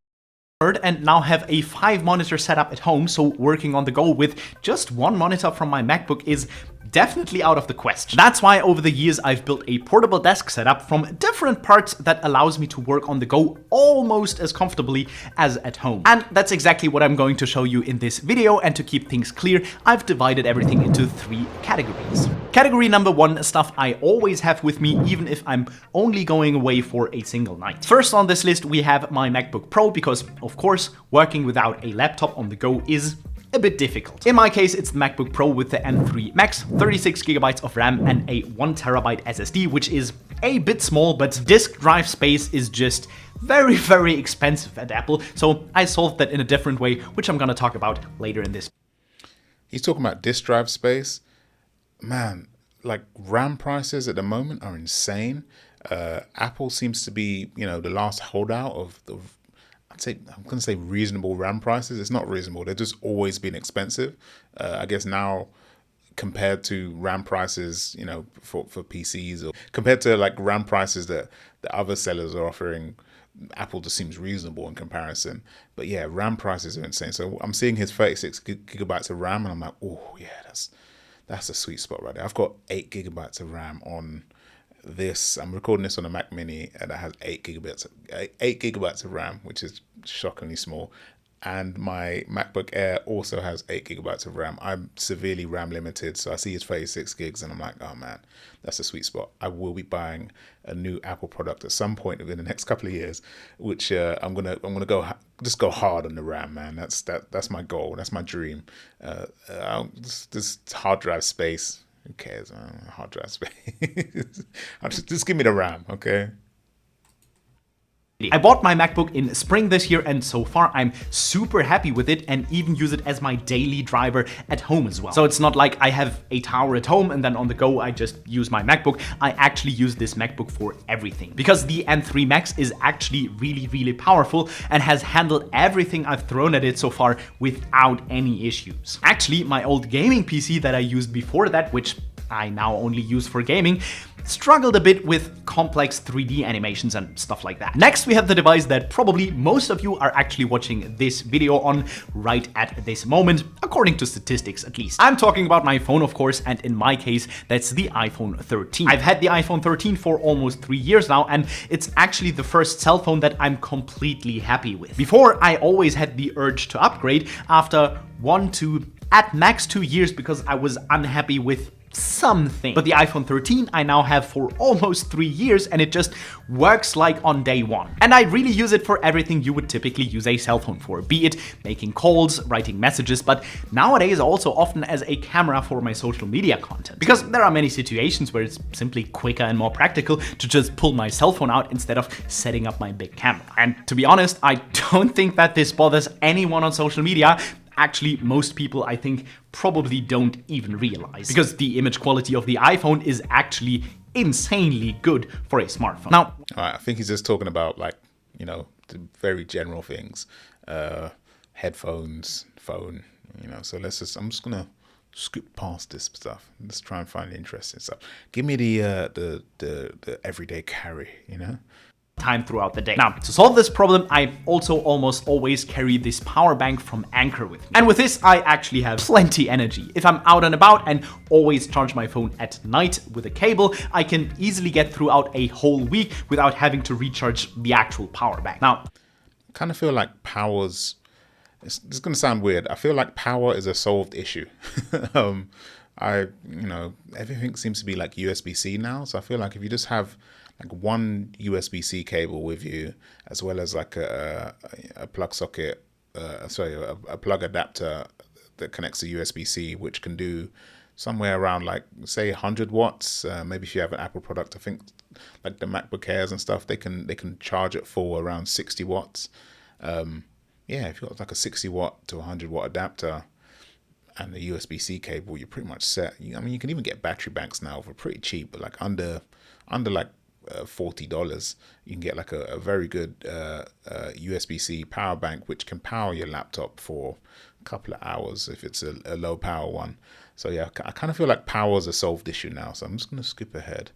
nerd and now have a 5-monitor setup at home, so working on the go with just one monitor from my MacBook is definitely out of the question. That's why over the years I've built a portable desk setup from different parts that allows me to work on the go almost as comfortably as at home. And that's exactly what I'm going to show you in this video, and to keep things clear, I've divided everything into 3 categories. Category number 1, stuff I always have with me even if I'm only going away for a single night. First on this list we have my MacBook Pro, because of course working without a laptop on the go is a bit difficult. In my case, it's the MacBook Pro with the M3 Max, 36GB of RAM and a 1TB SSD, which is a bit small, but disk drive space is just very, very expensive at Apple. So I solved that in a different way, which I'm gonna talk about later in this. He's talking about disk drive space. Man, like RAM prices at the moment are insane. Apple seems to be, the last holdout of the, I'm going to say reasonable RAM prices. It's not reasonable. They've just always been expensive. I guess now compared to RAM prices, for PCs, or compared to like RAM prices that the other sellers are offering, Apple just seems reasonable in comparison. But yeah, RAM prices are insane. So I'm seeing his 36 gigabytes of RAM and I'm like, oh yeah, that's a sweet spot right there. I've got 8 gigabytes of RAM on this. I'm recording this on a Mac Mini and it has 8 gigabytes of RAM, which is shockingly small. And my MacBook Air also has 8 gigabytes of RAM. I'm severely RAM limited, so I see his 36 gigs and I'm like, oh man, that's a sweet spot. I will be buying a new Apple product at some point within the next couple of years, which I'm gonna go hard on the RAM, man. That's my goal. That's my dream. This hard drive space. Who cares, man? Hard drive space. Just give me the RAM, okay? I bought my MacBook in spring this year, and so far I'm super happy with it and even use it as my daily driver at home as well. So it's not like I have a tower at home and then on the go I just use my MacBook. I actually use this MacBook for everything because the M3 Max is actually really powerful and has handled everything I've thrown at it so far without any issues. Actually, my old gaming PC that I used before that, which I now only use for gaming, struggled a bit with complex 3D animations and stuff like that. Next, we have the device that probably most of you are actually watching this video on right at this moment, according to statistics at least. I'm talking about my phone, of course, and in my case, that's the iPhone 13. I've had the iPhone 13 for almost 3 years now, and it's actually the first cell phone that I'm completely happy with. Before, I always had the urge to upgrade after 1 to at max 2 years because I was unhappy with something. But the iPhone 13 I now have for almost 3 years and it just works like on day one. And I really use it for everything you would typically use a cell phone for, be it making calls, writing messages, but nowadays also often as a camera for my social media content. Because there are many situations where it's simply quicker and more practical to just pull my cell phone out instead of setting up my big camera. And to be honest, I don't think that this bothers anyone on social media. Actually, most people, I think, probably don't even realize, because the image quality of the iPhone is actually insanely good for a smartphone. Now, I think he's just talking about, like, you know, the very general things, headphones, phone, you know. So I'm just gonna scoot past this stuff. Let's try and find the interesting stuff. Give me the everyday carry, you know. Time throughout the day. Now, to solve this problem, I also almost always carry this power bank from Anker with me. And with this, I actually have plenty energy. If I'm out and about and always charge my phone at night with a cable, I can easily get throughout a whole week without having to recharge the actual power bank. Now, I kind of feel like it's going to sound weird. I feel like power is a solved issue. Everything seems to be like USB-C now. So I feel like if you just have like one USB-C cable with you, as well as like a plug socket, a plug adapter that connects to USB-C, which can do somewhere around like say 100 watts. Maybe if you have an Apple product, I think like the MacBook Airs and stuff, they can charge it for around 60 watts. If you've got like a 60 watt to 100 watt adapter and the USB-C cable, you're pretty much set. I mean, you can even get battery banks now for pretty cheap, but like under like $40, you can get like a very good USB-C power bank, which can power your laptop for a couple of hours if it's a low power one. So yeah, I kind of feel like power is a solved issue now. So I'm just going to skip ahead.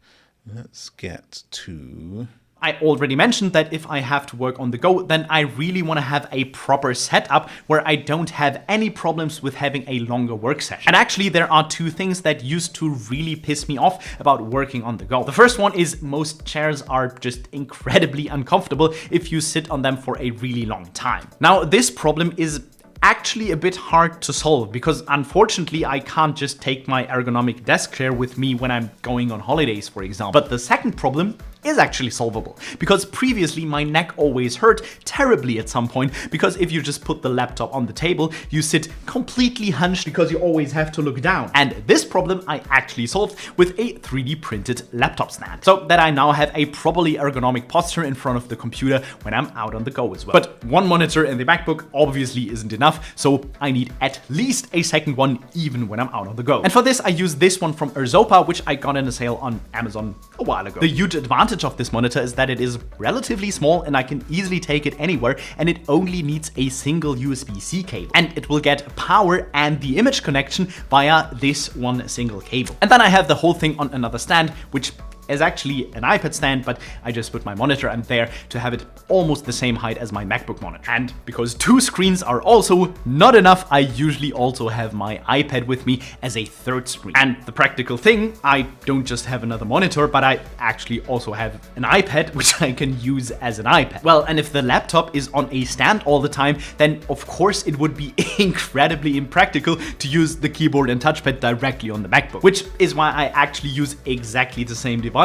Let's get to... I already mentioned that if I have to work on the go, then I really want to have a proper setup where I don't have any problems with having a longer work session. And actually, there are two things that used to really piss me off about working on the go. The first one is most chairs are just incredibly uncomfortable if you sit on them for a really long time. Now, this problem is actually a bit hard to solve because unfortunately I can't just take my ergonomic desk chair with me when I'm going on holidays, for example. But the second problem is actually solvable because previously my neck always hurt terribly at some point because if you just put the laptop on the table, you sit completely hunched because you always have to look down. And this problem I actually solved with a 3D printed laptop stand, so that I now have a properly ergonomic posture in front of the computer when I'm out on the go as well. But one monitor in the MacBook obviously isn't enough, so I need at least a second one even when I'm out on the go. And for this I use this one from Ursopa, which I got in a sale on Amazon a while ago. The huge advantage of this monitor is that it is relatively small and I can easily take it anywhere, and it only needs a single USB-C cable, and it will get power and the image connection via this one single cable. And then I have the whole thing on another stand, which is actually an iPad stand, but I just put my monitor on there to have it almost the same height as my MacBook monitor. And because two screens are also not enough, I usually also have my iPad with me as a third screen. And the practical thing, I don't just have another monitor, but I actually also have an iPad, which I can use as an iPad. Well, and if the laptop is on a stand all the time, then of course it would be incredibly impractical to use the keyboard and touchpad directly on the MacBook, which is why I actually use exactly the same devices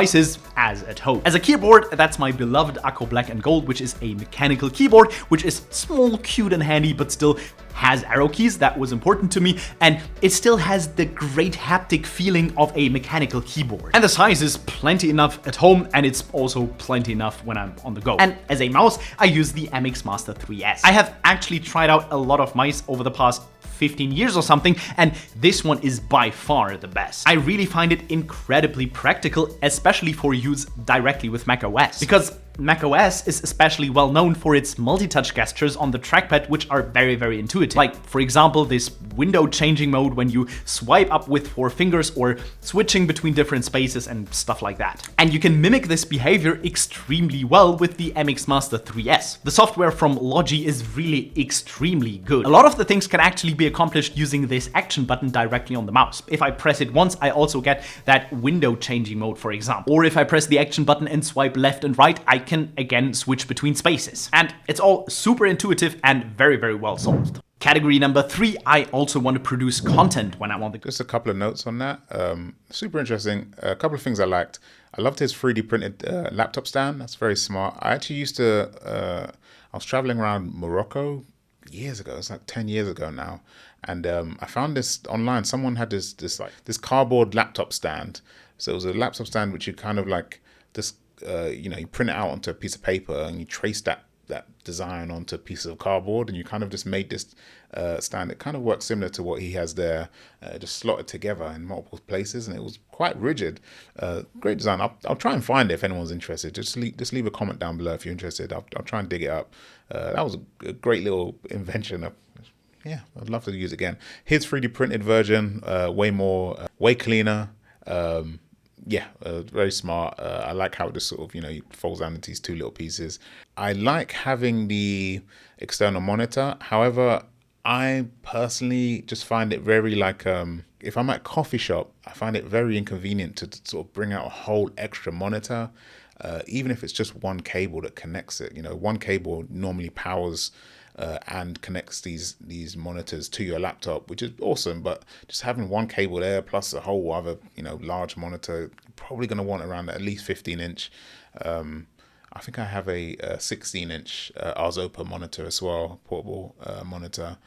as at home. As a keyboard, that's my beloved Akko Black & Gold, which is a mechanical keyboard, which is small, cute and handy, but still has arrow keys, that was important to me, and it still has the great haptic feeling of a mechanical keyboard. And the size is plenty enough at home, and it's also plenty enough when I'm on the go. And as a mouse, I use the MX Master 3S. I have actually tried out a lot of mice over the past 15 years or something, and this one is by far the best. I really find it incredibly practical, especially for use directly with macOS, because macOS is especially well known for its multi-touch gestures on the trackpad, which are very, very intuitive. Like, for example, this window changing mode when you swipe up with 4 fingers, or switching between different spaces and stuff like that. And you can mimic this behavior extremely well with the MX Master 3S. The software from Logi is really extremely good. A lot of the things can actually be accomplished using this action button directly on the mouse. If I press it once, I also get that window changing mode, for example. Or if I press the action button and swipe left and right, I can again switch between spaces. And it's all super intuitive and very, very well solved. Category number 3, I also want to produce content when I want to. Just a couple of notes on that. Super interesting. A couple of things I liked. I loved his 3D printed laptop stand. That's very smart. I actually used to, I was traveling around Morocco years ago. It's like 10 years ago now. And I found this online. Someone had this cardboard laptop stand. So it was a laptop stand which you kind of like this, you print it out onto a piece of paper and you trace that design onto a piece of cardboard, and you kind of just made this stand. It kind of works similar to what he has there, just slotted together in multiple places, and it was quite rigid. Great design. I'll try and find it if anyone's interested. Just leave a comment down below if you're interested. I'll try and dig it up. That was a great little invention. Yeah, I'd love to use it again. His 3D printed version, way cleaner. Yeah, very smart. I like how it just sort of, folds down into these 2 little pieces. I like having the external monitor. However, I personally just find it very like, if I'm at a coffee shop, I find it very inconvenient to sort of bring out a whole extra monitor, even if it's just one cable that connects it. One cable normally powers and connects these monitors to your laptop, which is awesome. But just having one cable there plus a whole other large monitor, you're probably going to want around at least 15-inch. I think I have a 16-inch Arzopa monitor as well, portable monitor.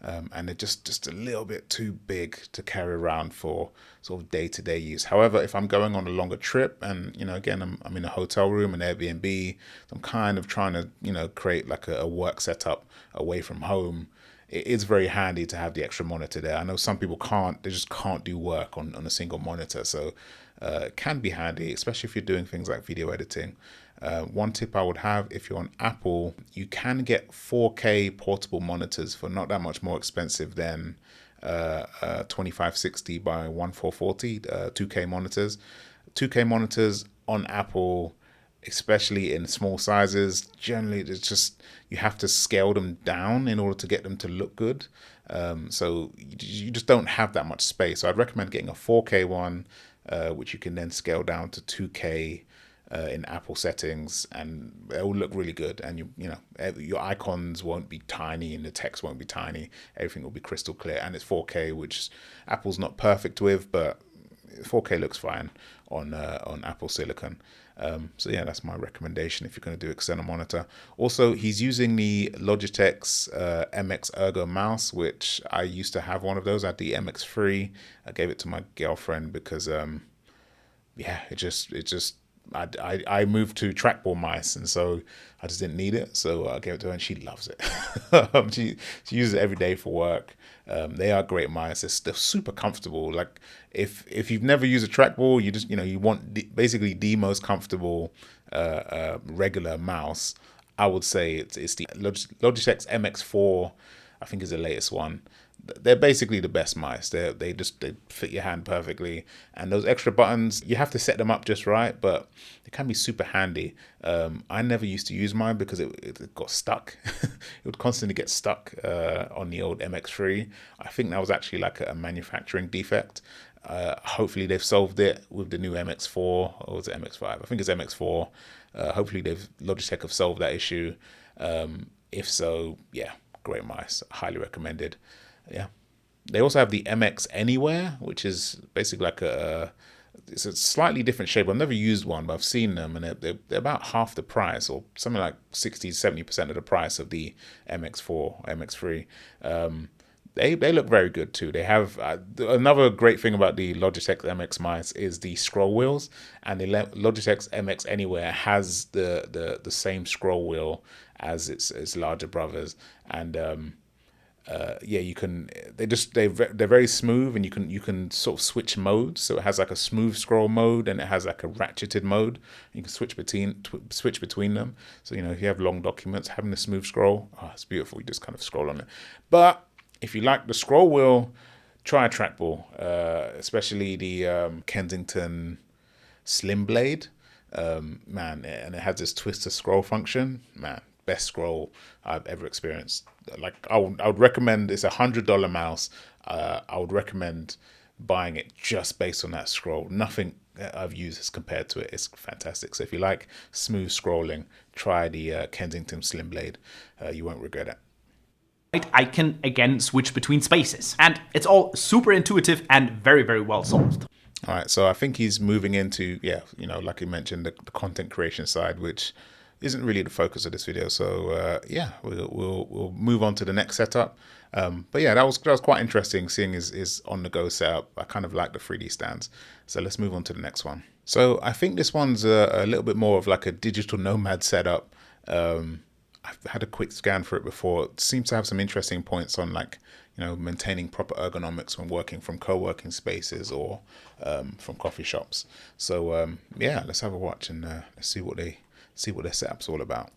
And they're just a little bit too big to carry around for sort of day-to-day use. However, if I'm going on a longer trip and, again, I'm in a hotel room, an Airbnb, so I'm kind of trying to, create like a work setup away from home, it is very handy to have the extra monitor there. I know some people they just can't do work on a single monitor. So it can be handy, especially if you're doing things like video editing. One tip I would have, if you're on Apple, you can get 4K portable monitors for not that much more expensive than 2560 by 1440 2K monitors. 2K monitors on Apple, especially in small sizes, generally it's just you have to scale them down in order to get them to look good. So you just don't have that much space. So I'd recommend getting a 4K one, which you can then scale down to 2K in Apple settings, and it will look really good. And your icons won't be tiny and the text won't be tiny. Everything will be crystal clear, and it's 4K, which Apple's not perfect with, but 4K looks fine on Apple Silicon. So yeah, that's my recommendation if you're going to do external monitor. Also, he's using the Logitech's MX Ergo mouse, which I used to have one of those. I had the MX3. I gave it to my girlfriend because I moved to trackball mice, and so I just didn't need it. So I gave it to her, and she loves it. she uses it every day for work. They are great mice. They're super comfortable. Like if you've never used a trackball, you just you want basically the most comfortable regular mouse. I would say it's the Logitech's MX4. I think is the latest one. They're basically the best mice. They fit your hand perfectly, and those extra buttons, you have to set them up just right, but they can be super handy. I never used to use mine because it got stuck. It would constantly get stuck on the old MX3. I think that was actually like a manufacturing defect. Hopefully they've solved it with the new MX4, or was it MX5? I think it's MX4. Hopefully Logitech have solved that issue. If so, yeah, great mice, highly recommended. Yeah, they also have the MX Anywhere, which is basically like it's a slightly different shape. I've never used one, but I've seen them, and they're about half the price, or something like 60-70% of the price of the MX4, MX3. They look very good too. They have another great thing about the Logitech MX mice is the scroll wheels, and the Logitech MX Anywhere has the same scroll wheel as its larger brothers, and yeah, you can. They're very smooth, and you can sort of switch modes. So it has like a smooth scroll mode, and it has like a ratcheted mode. You can switch between them. So if you have long documents, having a smooth scroll, it's beautiful. You just kind of scroll on it. But if you like the scroll wheel, try a trackball, especially the Kensington Slim Blade. Man, and it has this twist to scroll function. Man, best scroll I've ever experienced. Like I would recommend. It's $100 mouse. I would recommend buying it just based on that scroll. Nothing I've used is compared to it. It's fantastic. So if you like smooth scrolling, try the Kensington Slim Blade. You won't regret it. I can again switch between spaces, and it's all super intuitive and very, very well solved. All right, so I think he's moving into, like you mentioned, the content creation side, which isn't really the focus of this video. So yeah, we'll move on to the next setup. But yeah, that was quite interesting seeing his on-the-go setup. I kind of like the 3D stands. So let's move on to the next one. So I think this one's a little bit more of like a digital nomad setup. I've had a quick scan for it before. It seems to have some interesting points on maintaining proper ergonomics when working from co-working spaces or from coffee shops. So yeah, let's have a watch and let's see what their setup's all about.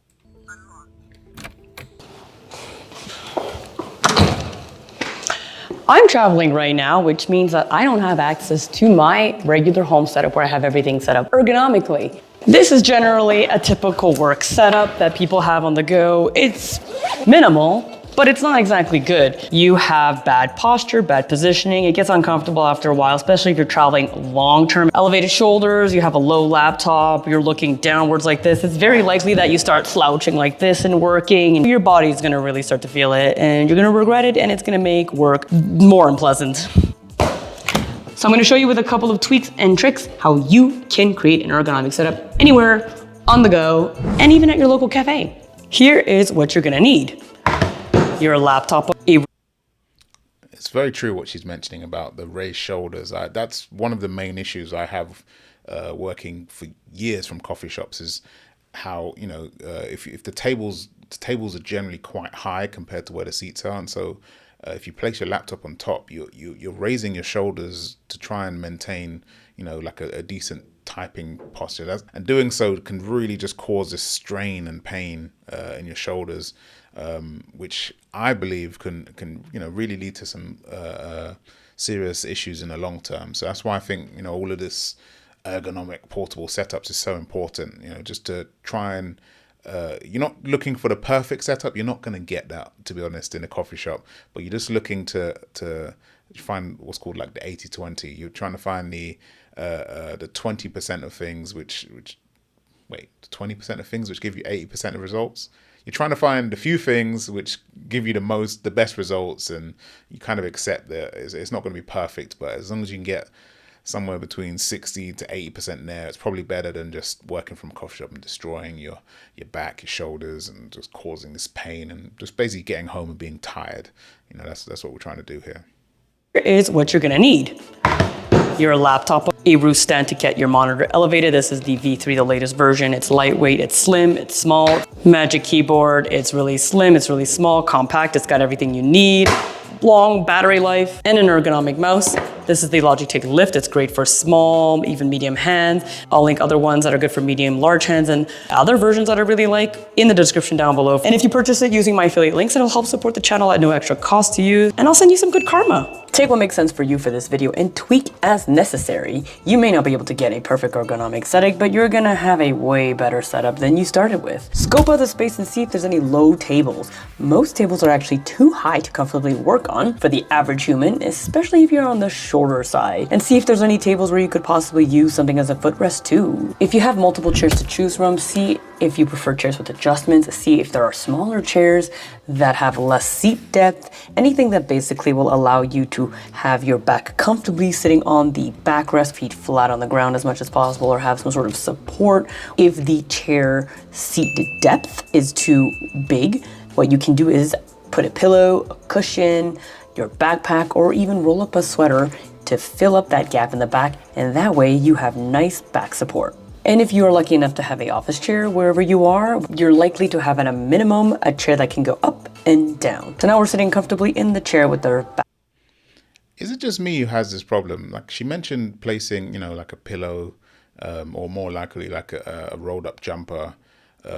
I'm traveling right now, which means that I don't have access to my regular home setup where I have everything set up ergonomically. This is generally a typical work setup that people have on the go. It's minimal, but it's not exactly good. You have bad posture, bad positioning. It gets uncomfortable after a while, especially if you're traveling long-term. Elevated shoulders, you have a low laptop, you're looking downwards like this. It's very likely that you start slouching like this and working, and your body's gonna really start to feel it, and you're gonna regret it, and it's gonna make work more unpleasant. So I'm gonna show you with a couple of tweaks and tricks how you can create an ergonomic setup anywhere, on the go, and even at your local cafe. Here is what you're gonna need. Your laptop. It's very true what she's mentioning about the raised shoulders. That's one of the main issues I have working for years from coffee shops is how, if the tables are generally quite high compared to where the seats are. And so if you place your laptop on top, you're raising your shoulders to try and maintain, like a decent typing posture. And doing so can really just cause this strain and pain in your shoulders, which I believe can really lead to some serious issues in the long term. So that's why I think all of this ergonomic portable setups is so important. Just to try and you're not looking for the perfect setup. You're not going to get that, to be honest, in a coffee shop. But you're just looking to find what's called like the 80-20. You're trying to find the 20% of things the 20% of things which give you 80% of results. You're trying to find the few things which give you the best results, and you kind of accept that it's not going to be perfect, but as long as you can get somewhere between 60 to 80% there, it's probably better than just working from a coffee shop and destroying your back, your shoulders, and just causing this pain and just basically getting home and being tired. That's what we're trying to do here. Here is what you're gonna need. Your laptop, a roost stand to get your monitor elevated. This is the V3, the latest version. It's lightweight, it's slim, it's small. Magic keyboard, it's really slim, it's really small, compact, it's got everything you need. Long battery life, and an ergonomic mouse. This is the Logitech Lift. It's great for small, even medium hands. I'll link other ones that are good for medium, large hands, and other versions that I really like in the description down below. And if you purchase it using my affiliate links, it'll help support the channel at no extra cost to you, and I'll send you some good karma. Take what makes sense for you for this video and tweak as necessary. You may not be able to get a perfect ergonomic setup, but you're gonna have a way better setup than you started with. Scope out the space and see if there's any low tables. Most tables are actually too high to comfortably work on for the average human, especially if you're on the short shoulder side, and see if there's any tables where you could possibly use something as a footrest too. If you have multiple chairs to choose from, see if you prefer chairs with adjustments, see if there are smaller chairs that have less seat depth, anything that basically will allow you to have your back comfortably sitting on the backrest, feet flat on the ground as much as possible, or have some sort of support. If the chair seat depth is too big, what you can do is put a pillow, a cushion, your backpack, or even roll up a sweater to fill up that gap in the back, and that way you have nice back support. And if you are lucky enough to have an office chair wherever you are, you're likely to have at a minimum a chair that can go up and down. So now we're sitting comfortably in the chair with our back. Is it just me who has this problem? Like she mentioned placing, like a pillow, or more likely like a rolled up jumper,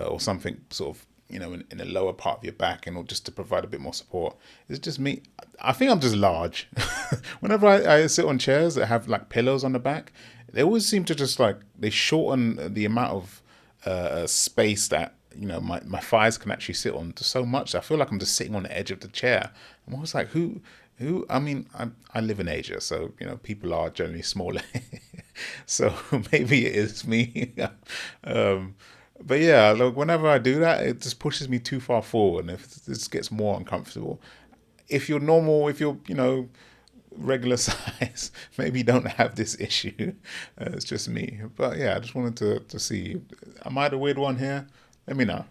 or something sort of, in the lower part of your back, and just to provide a bit more support. Is it just me? I think I'm just large. Whenever I sit on chairs that have like pillows on the back, they always seem to just they shorten the amount of space that my thighs can actually sit on to so much. I feel like I'm just sitting on the edge of the chair. I'm always like, who? I mean, I live in Asia, so people are generally smaller. So maybe it is me. But yeah, look, whenever I do that, it just pushes me too far forward, and if this gets more uncomfortable. If you're normal, if you're regular size, maybe you don't have this issue. It's just me. But yeah, I just wanted to see, am I the weird one here? Let me know.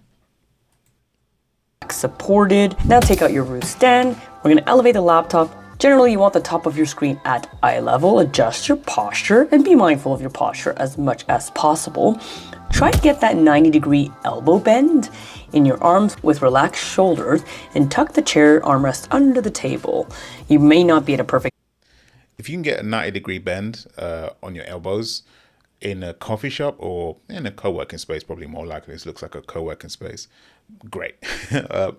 Supported. Now take out your roof stand. We're going to elevate the laptop. Generally, you want the top of your screen at eye level. Adjust your posture and be mindful of your posture as much as possible. Try to get that 90-degree elbow bend in your arms with relaxed shoulders, and tuck the chair armrest under the table. You may not be at a perfect. If you can get a 90-degree bend on your elbows in a coffee shop or in a co-working space, probably more likely, this looks like a co-working space, great.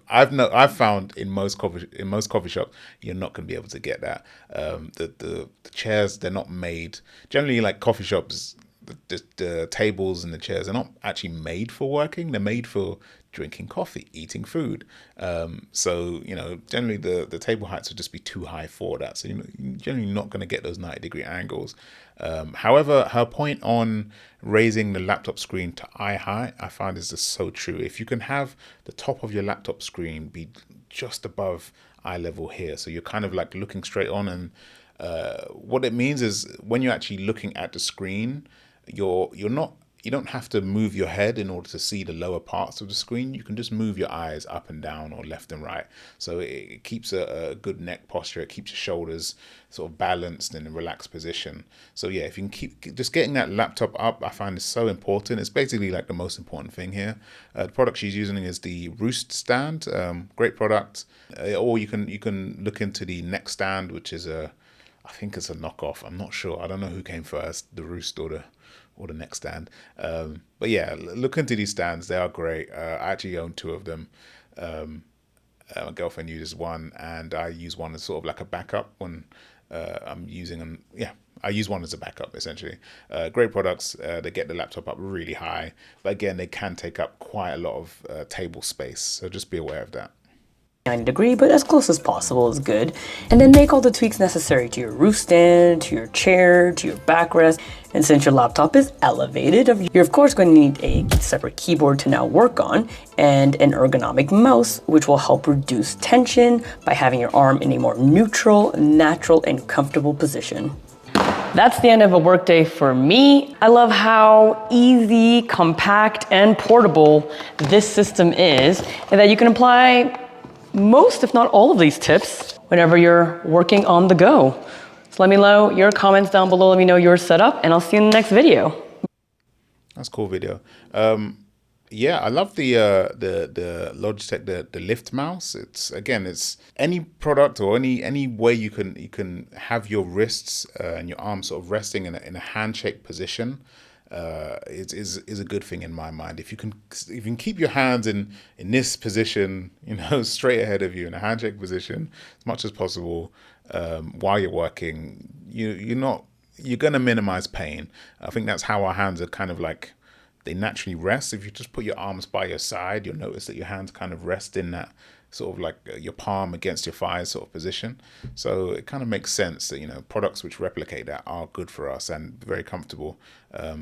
I've found in most coffee shops, you're not going to be able to get that. The chairs, they're not made. Generally, like coffee shops, the tables and the chairs are not actually made for working. They're made for drinking coffee, eating food. So generally the table heights would just be too high for that. So you're generally not going to get those 90-degree angles. However, her point on raising the laptop screen to eye height, I find is just so true. If you can have the top of your laptop screen be just above eye level here, so you're kind of like looking straight on, and what it means is when you're actually looking at the screen, you don't have to move your head in order to see the lower parts of the screen. You can just move your eyes up and down or left and right. So it keeps a good neck posture. It keeps your shoulders sort of balanced in a relaxed position. So yeah, if you can keep just getting that laptop up, I find is so important. It's basically like the most important thing here. The product she's using is the Roost stand. Great product. Or you can look into the neck stand, which is I think it's a knockoff. I'm not sure. I don't know who came first, the Roost or the neck stand. But yeah, look into these stands. They are great. I actually own two of them. My girlfriend uses one, and I use one as sort of like a backup when I'm using them. Yeah, I use one as a backup, essentially. Great products. They get the laptop up really high. But again, they can take up quite a lot of table space. So just be aware of that. 90-degree, but as close as possible is good. And then make all the tweaks necessary to your roof stand, to your chair, to your backrest. And since your laptop is elevated, you're of course going to need a separate keyboard to now work on, and an ergonomic mouse, which will help reduce tension by having your arm in a more neutral, natural, and comfortable position. That's the end of a workday for me. I love how easy, compact, and portable this system is, and that you can apply most, if not all, of these tips whenever you're working on the go. So let me know your comments down below. Let me know your setup, and I'll see you in the next video. That's a cool video. Yeah, I love the Logitech the lift mouse. It's any product or any way you can have your wrists and your arms sort of resting in a handshake position. Is a good thing in my mind. If you can keep your hands in this position, straight ahead of you in a handshake position as much as possible while you're working, you're gonna minimize pain. I think that's how our hands are kind of like, they naturally rest. If you just put your arms by your side, you'll notice that your hands kind of rest in that sort of like your palm against your thigh sort of position. So it kind of makes sense that, you know, products which replicate that are good for us and very comfortable.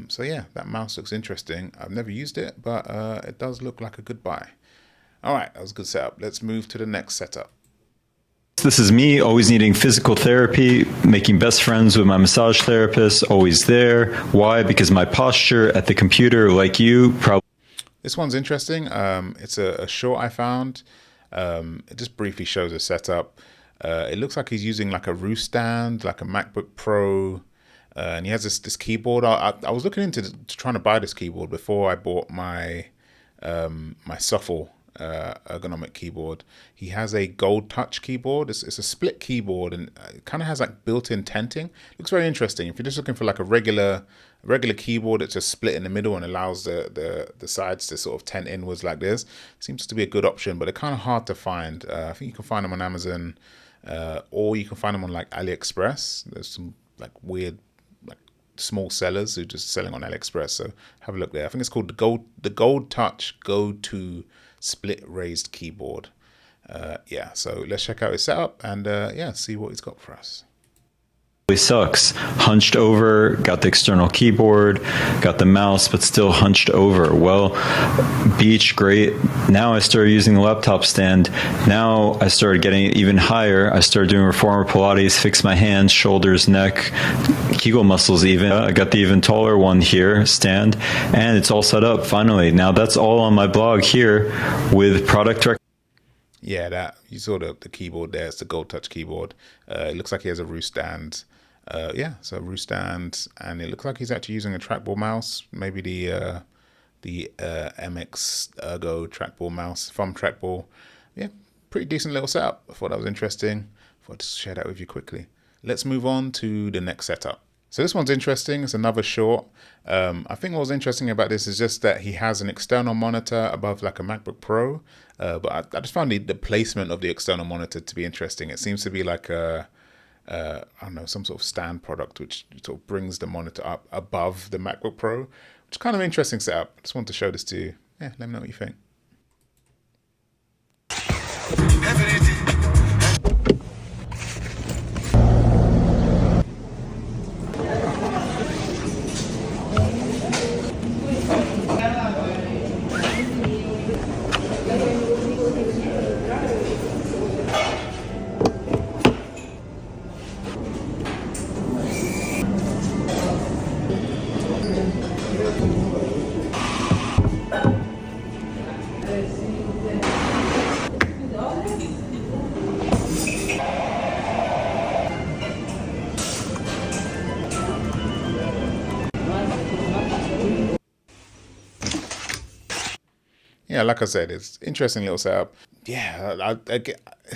So yeah, that mouse looks interesting. I've never used it, but it does look like a good buy. All right, that was a good setup. Let's move to the next setup. This is me always needing physical therapy, making best friends with my massage therapist, always there. Why? Because my posture at the computer, like you, probably. This one's interesting. It's a short I found. It just briefly shows a setup. It looks like he's using like a roost stand, like a MacBook Pro, and he has this keyboard. I was looking into trying to buy this keyboard before I bought my my Shuffle ergonomic keyboard. He has a gold touch keyboard. It's a split keyboard, and it kind of has like built-in tenting. Looks very interesting. If you're just looking for like a regular keyboard, it's just split in the middle and allows the sides to sort of tent inwards like this. Seems to be a good option, but they're kind of hard to find. I think you can find them on Amazon, or you can find them on like AliExpress. There's some like weird like small sellers who are just selling on AliExpress. So have a look there. I think it's called the Gold Touch Go To Split Raised Keyboard. Yeah, so let's check out his setup and yeah, see what he's got for us. Sucks. Hunched over, got the external keyboard, got the mouse, but still hunched over. Well, beach, great. Now I started using the laptop stand. Now I started getting it even higher. I started doing reformer Pilates, fix my hands, shoulders, neck, Kegel muscles even. I got the even taller one here, stand, and it's all set up finally. Now that's all on my blog here with product Yeah, that you saw the keyboard there. It's the Gold Touch keyboard. It looks like he has a roost stand. Yeah, so roost stand, and it looks like he's actually using a trackball mouse, maybe the MX Ergo trackball mouse, thumb trackball. Yeah, pretty decent little setup. I thought that was interesting. I thought I'd just share that with you quickly. Let's move on to the next setup. So this one's interesting. It's another short. I think what was interesting about this is just that he has an external monitor above like a MacBook Pro. But I just found the placement of the external monitor to be interesting. It seems to be like a, I don't know, some sort of stand product which sort of brings the monitor up above the MacBook Pro, which is kind of an interesting setup. I just wanted to show this to you. Yeah, let me know what you think. Yeah, like I said, it's interesting little setup. Yeah, I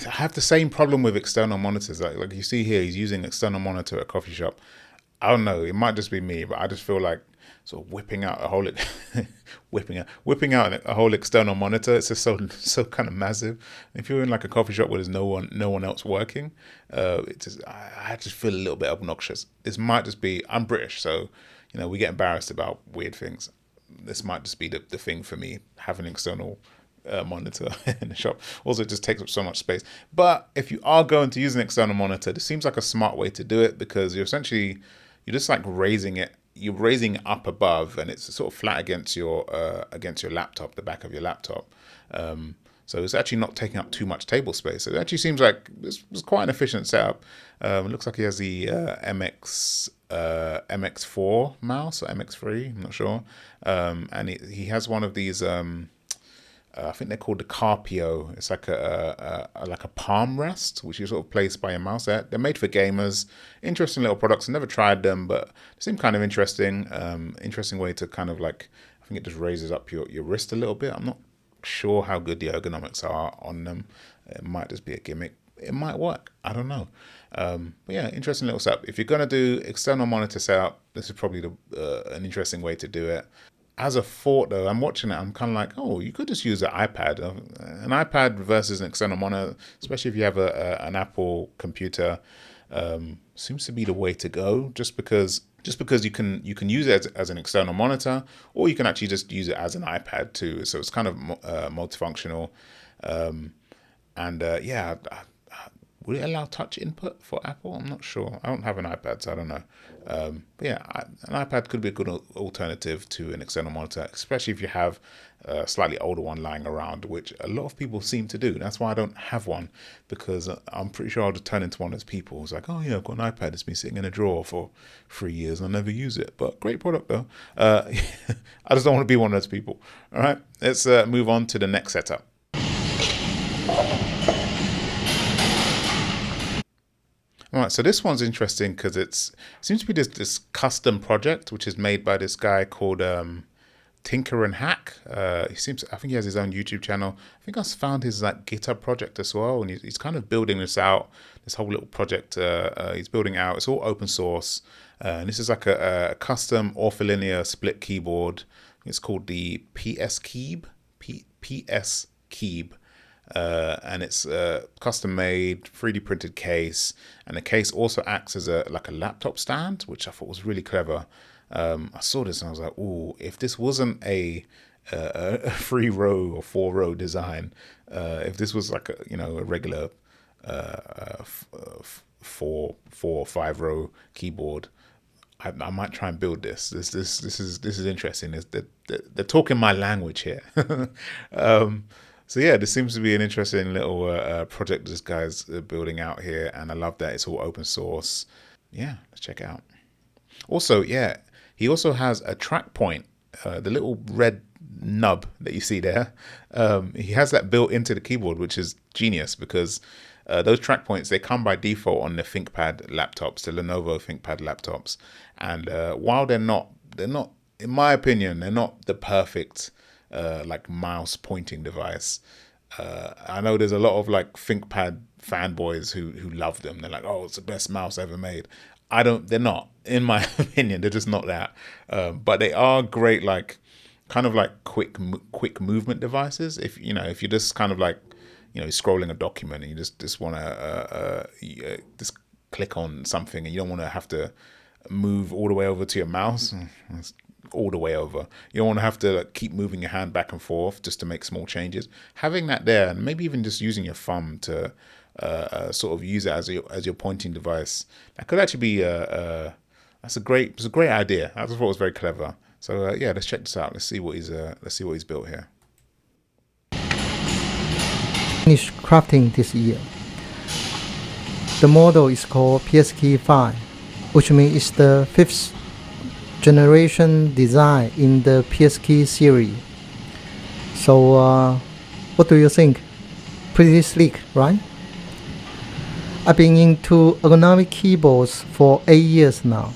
have the same problem with external monitors. Like you see here, he's using external monitor at a coffee shop. I don't know, it might just be me, but I just feel like sort of whipping out a whole a whole external monitor. It's just so kind of massive. If you're in like a coffee shop where there's no one else working, I just feel a little bit obnoxious. This might just be, I'm British, so you know we get embarrassed about weird things. This might just be the thing for me, having an external monitor in the shop. Also, it just takes up so much space. But if you are going to use an external monitor, this seems like a smart way to do it, because you're just like raising it. You're raising it up above, and it's sort of flat against your laptop, the back of your laptop. So it's actually not taking up too much table space. So it actually seems like it's quite an efficient setup. It looks like he has the MX4 mouse or MX3, I'm not sure. And he has one of these, I think they're called the Carpio. It's like a palm rest, which you sort of place by your mouse. They're made for gamers. Interesting little products. I've never tried them, but they seem kind of interesting. Interesting way to kind of like, I think it just raises up your wrist a little bit. I'm not sure how good the ergonomics are on them. It might just be a gimmick. It might work. I don't know. But yeah, interesting little setup. If you're going to do external monitor setup, this is probably an interesting way to do it. As a thought though, I'm watching it, I'm kind of like, oh, you could just use an iPad. An iPad versus an external monitor, especially if you have an Apple computer, seems to be the way to go, just because you can use it as an external monitor, or you can actually just use it as an iPad too. So it's kind of multifunctional. And yeah, would it allow touch input for Apple? I'm not sure. I don't have an iPad, so I don't know. But yeah, an iPad could be a good alternative to an external monitor, especially if you have a slightly older one lying around, which a lot of people seem to do. That's why I don't have one, because I'm pretty sure I'll just turn into one of those people who's like, oh yeah, I've got an iPad. It's been sitting in a drawer for 3 years and I never use it. But great product though. I just don't want to be one of those people. All right, let's move on to the next setup. All right, so this one's interesting because it seems to be this custom project which is made by this guy called Tinker and Hack. I think he has his own YouTube channel. I think I found his like GitHub project as well, and he's kind of building this out. This whole little project he's building out. It's all open source, and this is like a custom ortholinear split keyboard. It's called the PS Keeb. PS Keeb. And it's a custom made 3D printed case, and the case also acts as a laptop stand, which I thought was really clever. I saw this and I was like, "Ooh, if this wasn't a 3-row or 4-row design, if this was like a regular 4 or 5-row keyboard, I might try and build this. This is interesting. They're talking my language here." So yeah, this seems to be an interesting little project this guy's building out here, and I love that it's all open source. Yeah, let's check it out. Also, yeah, he also has a track point, the little red nub that you see there. He has that built into the keyboard, which is genius because those track points, they come by default on the ThinkPad laptops, the Lenovo ThinkPad laptops, and while they're not, in my opinion, they're not the perfect like mouse pointing device. I know there's a lot of like ThinkPad fanboys who love them. They're like, oh, it's the best mouse ever made. They're not, in my opinion, they're just not that. But they are great, like kind of like quick movement devices. If you're just kind of like, scrolling a document and you just want to just click on something and you don't want to have to move all the way over to your mouse. All the way over. You don't want to have to keep moving your hand back and forth just to make small changes. Having that there, and maybe even just using your thumb to sort of use it as your pointing device, that could actually be it's a great idea. I just thought it was very clever. So yeah, let's check this out. Let's see what he's built here. Finished crafting this year. The model is called PSK5, which means it's the 5th generation design in the PSK series. So what do you think? Pretty sleek, right? I've been into ergonomic keyboards for 8 years now.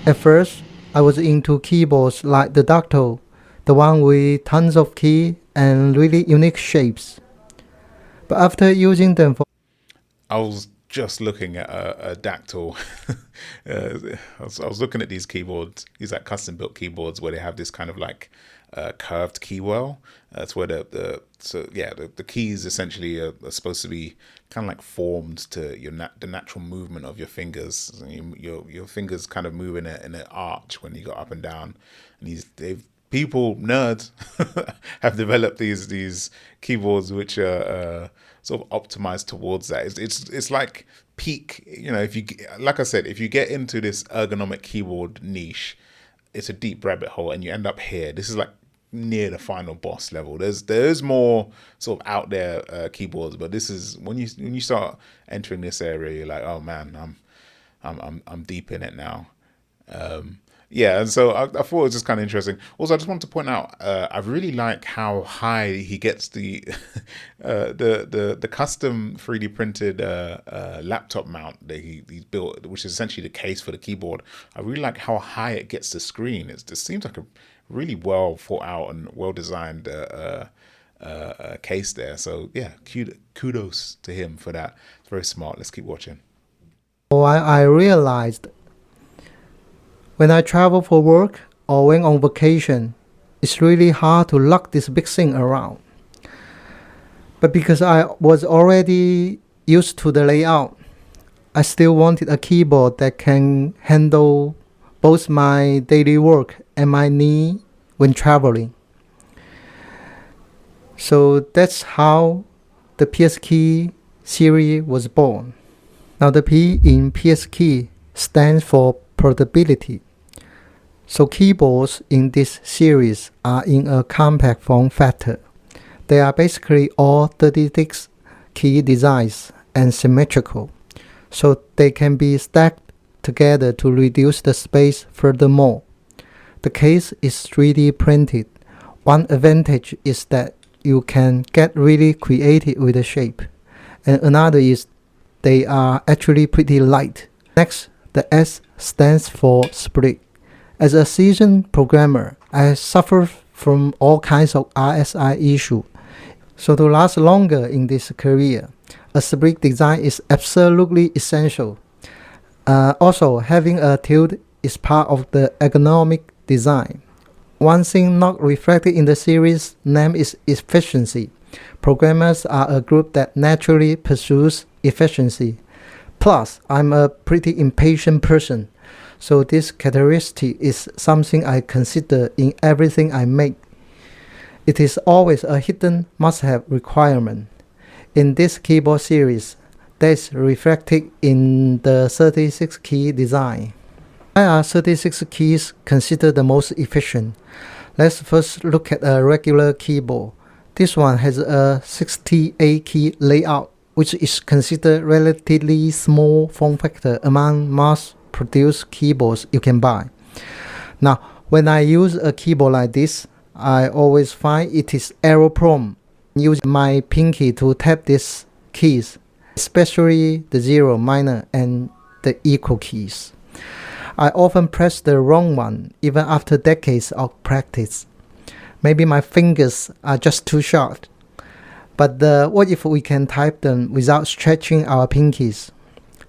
At first, I was into keyboards like the Dactyl, the one with tons of keys and really unique shapes. But after using them for... I was just looking at a Dactyl. I was looking at these keyboards, these like custom built keyboards where they have this kind of like curved key well. That's where the keys essentially are supposed to be kind of like formed to the natural movement of your fingers. Your fingers kind of move in an arch when you go up and down. And nerds have developed these keyboards which are sort of optimized towards that. It's like peak, if you get into this ergonomic keyboard niche, it's a deep rabbit hole and you end up here. This is like near the final boss level. There's more sort of out there keyboards, but this is when you start entering this area, you're like, oh man, I'm deep in it now. Yeah, and so I thought it was just kind of interesting. Also, I just want to point out, I really like how high he gets the custom 3D printed laptop mount that he's built, which is essentially the case for the keyboard. I really like how high it gets the screen. It seems like a really well thought out and well designed case there. So yeah, kudos to him for that. It's very smart. Let's keep watching. I realized when I travel for work or when on vacation, it's really hard to lug this big thing around. But because I was already used to the layout, I still wanted a keyboard that can handle both my daily work and my need when traveling. So that's how the PSKey series was born. Now the P in PSKey stands for portability. So keyboards in this series are in a compact form factor. They are basically all 36 key designs and symmetrical, so they can be stacked together to reduce the space furthermore. The case is 3D printed. One advantage is that you can get really creative with the shape, and another is they are actually pretty light. Next, the S stands for split. As a seasoned programmer, I suffer from all kinds of RSI issues. So to last longer in this career, a split design is absolutely essential. Also, having a tilt is part of the ergonomic design. One thing not reflected in the series name is efficiency. Programmers are a group that naturally pursues efficiency. Plus, I'm a pretty impatient person, so this characteristic is something I consider in everything I make. It is always a hidden must-have requirement. In this keyboard series, that is reflected in the 36 key design. Why are 36 keys considered the most efficient? Let's first look at a regular keyboard. This one has a 68 key layout, which is considered relatively small form factor among mass-produced keyboards you can buy. Now, when I use a keyboard like this, I always find it is error-prone. Use my pinky to tap these keys, especially the 0, minor, and the equal keys. I often press the wrong one, even after decades of practice. Maybe my fingers are just too short. But what if we can type them without stretching our pinkies?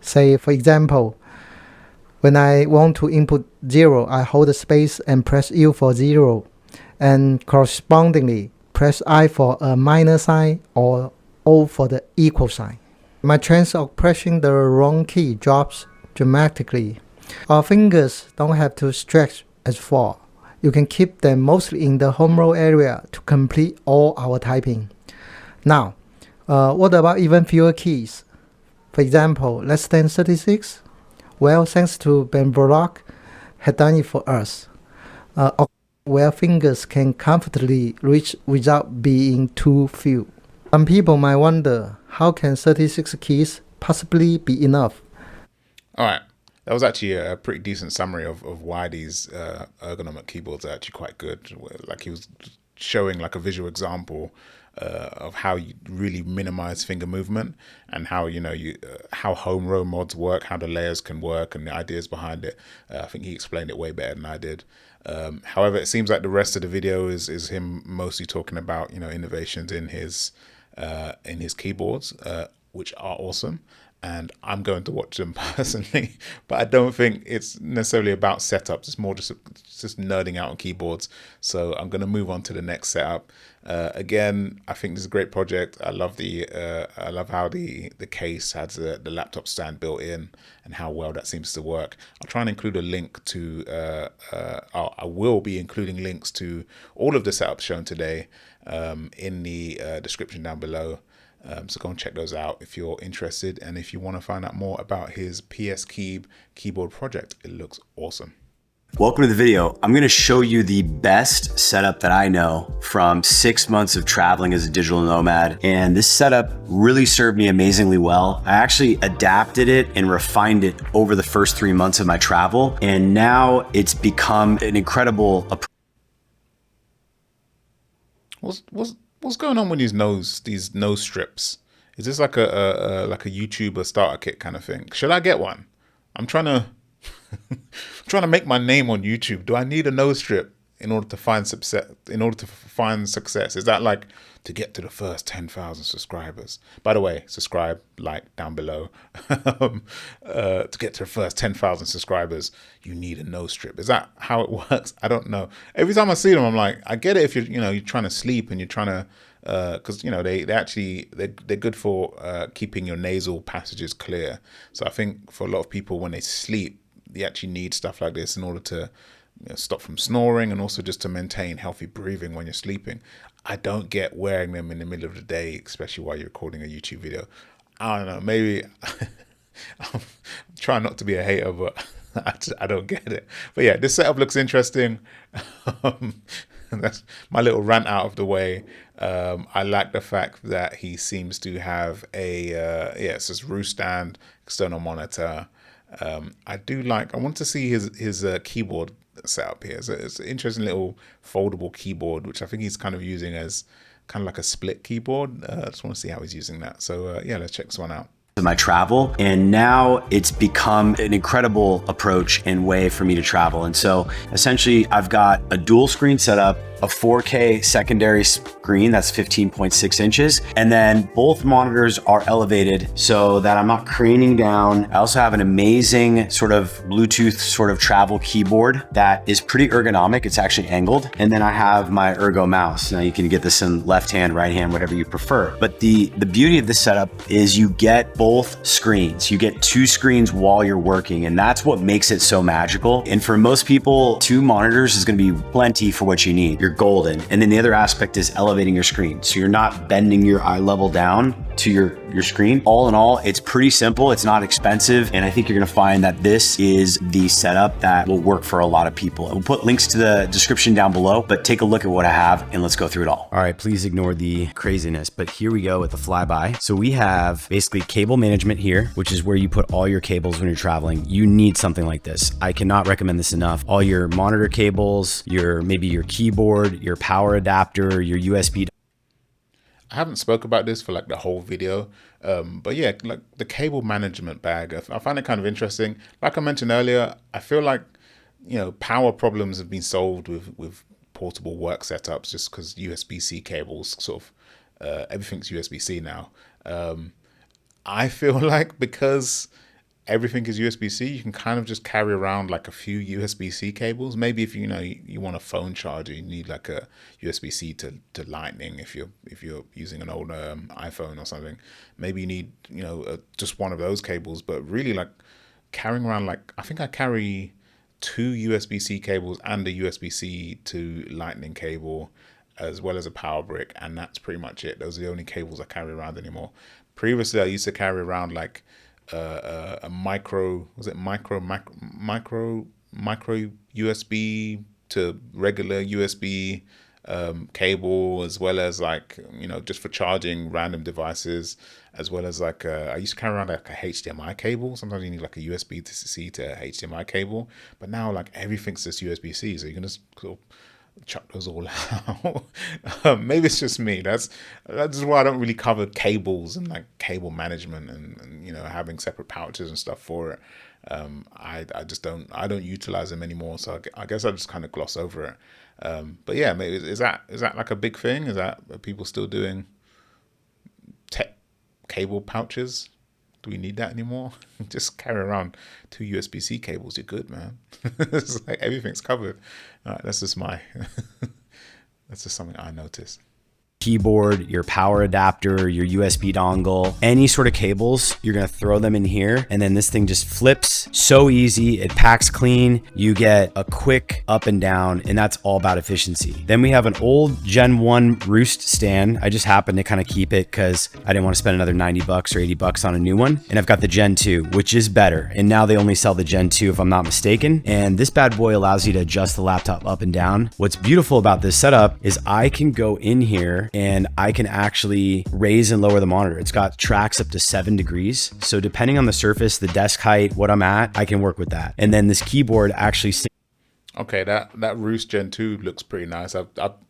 Say, for example, when I want to input 0, I hold the space and press U for 0, and correspondingly press I for a minor sign or O for the equal sign. My chance of pressing the wrong key drops dramatically. Our fingers don't have to stretch as far. You can keep them mostly in the home row area to complete all our typing. Now, what about even fewer keys? For example, less than 36? Well, thanks to Ben Verloc, had done it for us. Where fingers can comfortably reach without being too few. Some people might wonder, how can 36 keys possibly be enough? All right. That was actually a pretty decent summary of why these ergonomic keyboards are actually quite good. Like he was showing like a visual example of how you really minimize finger movement and how how home row mods work, how the layers can work, and the ideas behind it. I think he explained it way better than I did. However, it seems like the rest of the video is him mostly talking about innovations in his keyboards, which are awesome. And I'm going to watch them personally, but I don't think it's necessarily about setups. It's more just nerding out on keyboards. So I'm going to move on to the next setup. Again, I think this is a great project. I love how the case has the laptop stand built in and how well that seems to work. I'll try and include a link to. I will be including links to all of the setups shown today in the description down below. So go and check those out if you're interested, and if you want to find out more about his PSKey keyboard project. It looks awesome. Welcome to the video. I'm going to show you the best setup that I know from 6 months of traveling as a digital nomad. And this setup really served me amazingly well. I actually adapted it and refined it over the first 3 months of my travel. And now it's become an incredible approach. What's going on with these nose strips? Is this like a YouTuber starter kit kind of thing? Should I get one? I'm trying to make my name on YouTube. Do I need a nose strip in order to find success? Is that like to get to the first 10,000 subscribers? By the way, subscribe, like down below. To get to the first 10,000 subscribers, you need a nose strip. Is that how it works? I don't know. Every time I see them, I'm like, I get it if you're trying to sleep and you're trying to, because they're good for keeping your nasal passages clear. So I think for a lot of people when they sleep, they actually need stuff like this in order to stop from snoring, and also just to maintain healthy breathing when you're sleeping. I don't get wearing them in the middle of the day, especially while you're recording a YouTube video. I don't know, maybe I'm trying not to be a hater, but I don't get it. But yeah, this setup looks interesting. That's my little rant out of the way. I like the fact that he seems to have a it says roost stand, external monitor. I want to see his keyboard setup here. So it's an interesting little foldable keyboard, which I think he's kind of using as kind of like a split keyboard. I just want to see how he's using that. So yeah, let's check this one out. My travel, and now it's become an incredible approach and way for me to travel. And so essentially I've got a dual screen setup, a 4K secondary screen that's 15.6 inches, and then both monitors are elevated so that I'm not craning down. I also have an amazing sort of Bluetooth sort of travel keyboard that is pretty ergonomic. It's actually angled. And then I have my ergo mouse. Now you can get this in left hand, right hand, whatever you prefer. But the beauty of this setup is you get both screens. You get two screens while you're working, and that's what makes it so magical. And for most people, 2 monitors is gonna be plenty for what you need. You're golden. And then the other aspect is elevating your screen. So you're not bending your eye level down to your screen. All in all, it's pretty simple. It's not expensive. And I think you're gonna find that this is the setup that will work for a lot of people. We'll put links to the description down below, but take a look at what I have and let's go through it all. All right, please ignore the craziness, but here we go with the flyby. So we have basically cable management here, which is where you put all your cables when you're traveling. You need something like this. I cannot recommend this enough. All your monitor cables, maybe your keyboard, your power adapter, your USB. I haven't spoke about this for like the whole video, but yeah, like the cable management bag, I find it kind of interesting. Like I mentioned earlier, I feel like, power problems have been solved with portable work setups just because USB-C cables sort of, everything's USB-C now. I feel like because everything is USB-C, you can kind of just carry around like a few USB-C cables. Maybe if you want a phone charger, you need like a USB-C to Lightning if you're using an old iPhone or something. Maybe you need just one of those cables. But really, like carrying around, like I think I carry 2 USB-C cables and a USB-C to Lightning cable, as well as a power brick, and that's pretty much it. Those are the only cables I carry around anymore. Previously, I used to carry around like a micro USB to regular USB cable, as well as like just for charging random devices, as well as like I used to carry around like a HDMI cable. Sometimes you need like a USB-C to HDMI cable, but now like everything's just USB-C, so you can just sort of chuck those all out. Maybe it's just me. That's why I don't really cover cables and like cable management and having separate pouches and stuff for it. I don't utilize them anymore, so I guess I just kind of gloss over it. But yeah, maybe is that like a big thing? Are people still doing cable pouches? Do we need that anymore? Just carry around 2 USB-C cables. You're good, man. It's like everything's covered. All right, that's just something I noticed. Keyboard, your power adapter, your USB dongle, any sort of cables, you're gonna throw them in here, and then this thing just flips. So easy, it packs clean, you get a quick up and down, and that's all about efficiency. Then we have an old Gen 1 roost stand. I just happened to kind of keep it because I didn't want to spend another 90 bucks or 80 bucks on a new one. And I've got the Gen 2, which is better. And now they only sell the Gen 2 if I'm not mistaken. And this bad boy allows you to adjust the laptop up and down. What's beautiful about this setup is I can go in here and I can actually raise and lower the monitor. It's got tracks up to 7 degrees. So depending on the surface, the desk height, what I'm at, I can work with that. And then this keyboard actually... Okay, that Roost Gen 2 looks pretty nice. I've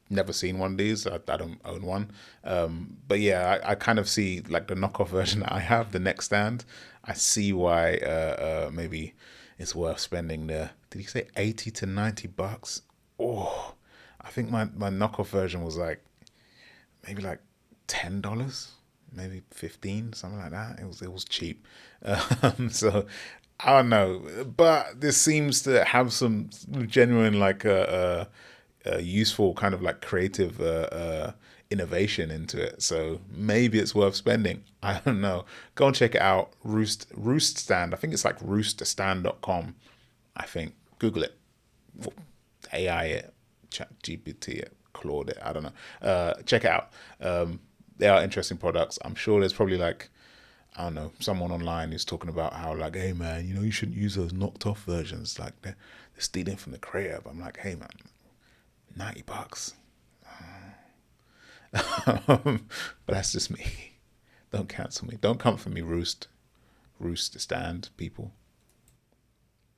never seen one of these. I don't own one. But yeah, I kind of see like the knockoff version that I have, the neck stand. I see why maybe it's worth spending did you say 80 to 90 bucks? Oh, I think my knockoff version was like maybe like $10, maybe 15, something like that. It was cheap. So I don't know, but this seems to have some genuine like useful kind of like creative innovation into it. So maybe it's worth spending. I don't know. Go and check it out. Roost Stand. I think it's like rooststand.com. I think. Google it. AI it, Chat GPT it, Claude it, I don't know. Check it out. They are interesting products. I'm sure there's probably like, I don't know, someone online who's talking about how like, hey man, you know, you shouldn't use those knocked off versions. Like they're stealing from the creator. But I'm like, hey man, $90. But that's just me. Don't cancel me. Don't come for me, Roost stand people.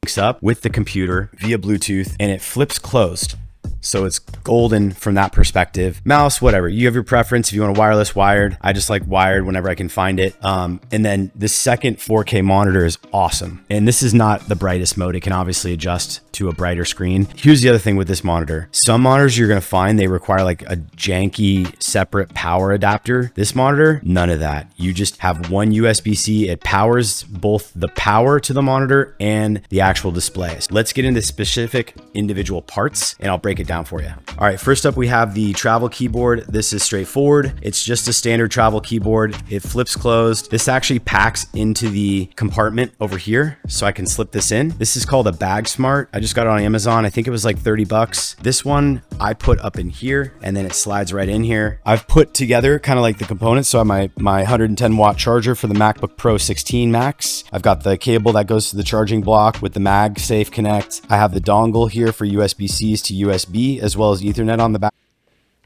Syncs up with the computer via Bluetooth and it flips closed. So it's golden from that perspective. Mouse, whatever. You have your preference. If you want a wireless, wired. I just like wired whenever I can find it. And then the second 4K monitor is awesome. And this is not the brightest mode. It can obviously adjust to a brighter screen. Here's the other thing with this monitor. Some monitors you're going to find they require like a janky separate power adapter. This monitor, none of that. You just have one USB-C. It powers both the power to the monitor and the actual display. So let's get into specific individual parts and I'll break it down for you. All right, first up we have the travel keyboard. This is straightforward. It's just a standard travel keyboard. It flips closed. This actually packs into the compartment over here, so I can slip this in. This is called a Bag Smart. I just got it on Amazon. I think it was like 30 bucks. This one I put up in here and then it slides right in here. I've put together kind of like the components. So I have my 110 watt charger for the MacBook Pro 16 Max. I've got the cable that goes to the charging block with the MagSafe Connect. I have the dongle here for USB-Cs to USB as well as Ethernet on the back.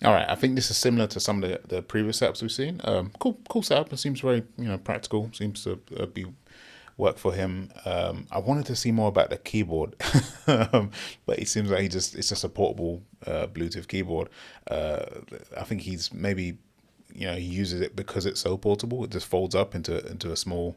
All right, I think this is similar to some of the previous setups we've seen. Cool setup. It seems very practical. Seems to be work for him. I wanted to see more about the keyboard, but it seems like it's just a portable Bluetooth keyboard. I think he's maybe he uses it because it's so portable. It just folds up into a small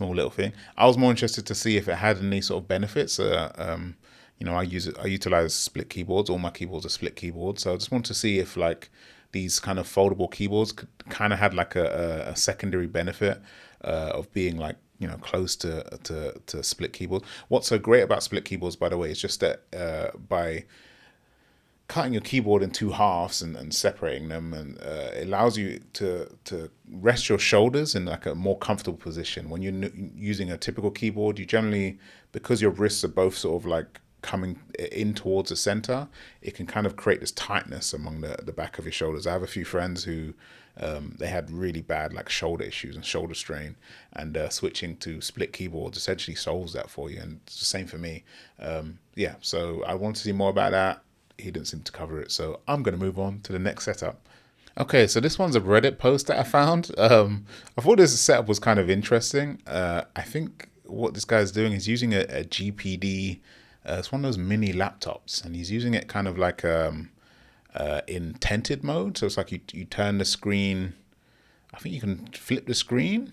little thing. I was more interested to see if it had any sort of benefits. I utilize split keyboards. All my keyboards are split keyboards. So I just want to see if like these kind of foldable keyboards could kind of had like a secondary benefit of being like, close to split keyboards. What's so great about split keyboards, by the way, is just that by cutting your keyboard in two halves and separating them, and it allows you to rest your shoulders in like a more comfortable position. When you're using a typical keyboard, you generally, because your wrists are both sort of like coming in towards the center, it can kind of create this tightness among the back of your shoulders. I have a few friends who they had really bad like shoulder issues and shoulder strain, and switching to split keyboards essentially solves that for you. And it's the same for me. So I want to see more about that. He didn't seem to cover it, so I'm going to move on to the next setup. Okay, so this one's a Reddit post that I found. I thought this setup was kind of interesting. I think what this guy's doing is using a GPD. It's one of those mini laptops, and he's using it kind of like in tented mode. So it's like you turn the screen. I think you can flip the screen,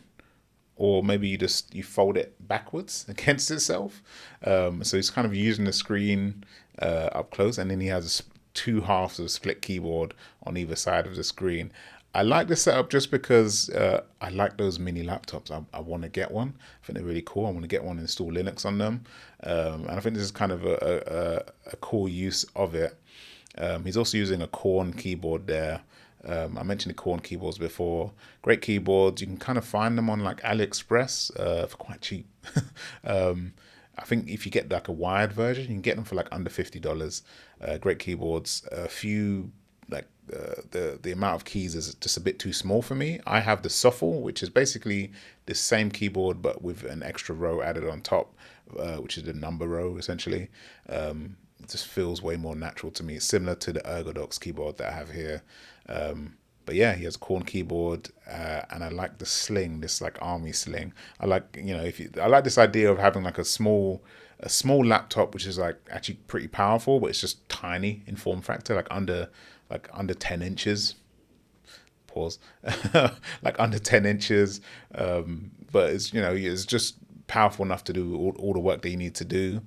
or maybe you fold it backwards against itself. So he's kind of using the screen up close, and then he has two halves of split keyboard on either side of the screen. I like the setup just because I like those mini laptops. I want to get one. I think they're really cool. I want to get one and install Linux on them. And I think this is kind of a cool use of it. He's also using a Korn keyboard there. I mentioned the Korn keyboards before. Great keyboards. You can kind of find them on like AliExpress for quite cheap. I think if you get like a wired version, you can get them for like under $50. Great keyboards. A few like the amount of keys is just a bit too small for me. I have the Shuffle, which is basically the same keyboard but with an extra row added on top, which is the number row essentially. It just feels way more natural to me. It's similar to the Ergodox keyboard that I have here. But yeah, he has a Korn keyboard, and I like the sling, this like army sling. I like, I like this idea of having like a small laptop, which is like actually pretty powerful, but it's just tiny in form factor, like under 10 inches. Pause. Like under 10 inches. But it's just powerful enough to do all the work that you need to do.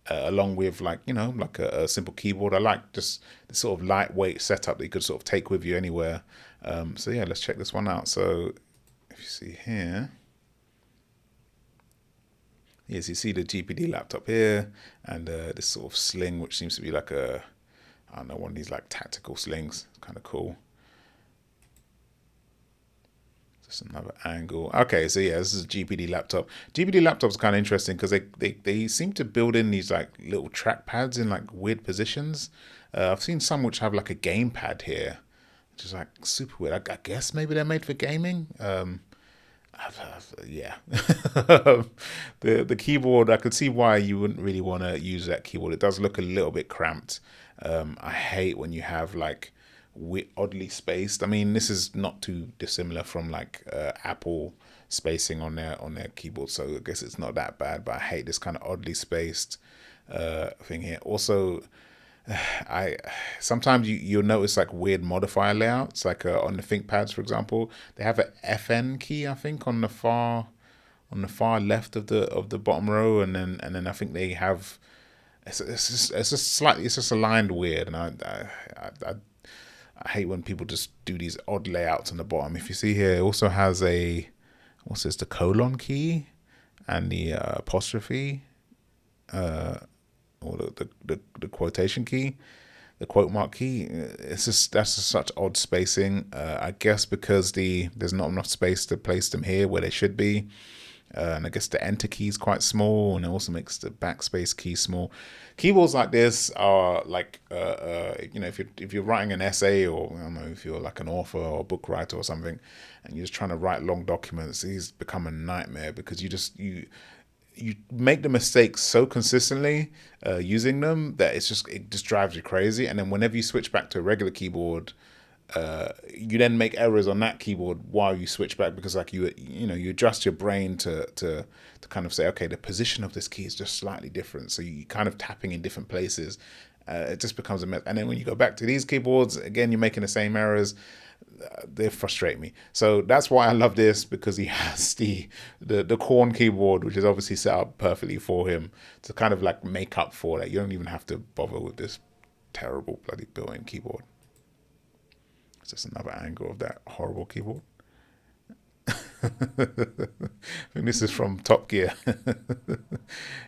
Along with like a simple keyboard. I like just this sort of lightweight setup that you could sort of take with you anywhere. So yeah, let's check this one out. So if you see here, yes, you see the GPD laptop here, and this sort of sling, which seems to be like one of these like tactical slings. It's kind of cool. It's a Just another angle. Okay, so yeah, this is a GPD laptop. GPD laptops are kind of interesting because they seem to build in these like little trackpads in like weird positions. I've seen some which have like a gamepad here, which is like super weird. I guess maybe they're made for gaming. Yeah. The keyboard, I could see why you wouldn't really want to use that keyboard. It does look a little bit cramped. I hate when you have like oddly spaced. I mean, this is not too dissimilar from like Apple spacing on their keyboard, so I guess it's not that bad. But I hate this kind of oddly spaced thing here. Also, I sometimes you'll notice like weird modifier layouts, like on the ThinkPads, for example, they have an FN key, I think, on the far left of the bottom row, and then I think they have it's just aligned weird, and I hate when people just do these odd layouts on the bottom. If you see here, it also has a what's this, the colon key and the apostrophe. Or the quotation key, the quote mark key. That's just such odd spacing. I guess because there's not enough space to place them here where they should be. And I guess the enter key is quite small, and it also makes the backspace key small. Keyboards like this are like, if you're writing an essay, or I don't know, if you're like an author or a book writer or something, and you're just trying to write long documents, these become a nightmare because you make the mistakes so consistently using them that it just drives you crazy. And then whenever you switch back to a regular keyboard, you then make errors on that keyboard while you switch back, because like you adjust your brain to kind of say, okay, the position of this key is just slightly different, so you kind of tapping in different places. It just becomes a mess. And then when you go back to these keyboards again, you're making the same errors. They frustrate me. So that's why I love this, because he has the corn keyboard, which is obviously set up perfectly for him to kind of like make up for that. You don't even have to bother with this terrible bloody built-in keyboard. It's just another angle of that horrible keyboard. I think this is from Top Gear.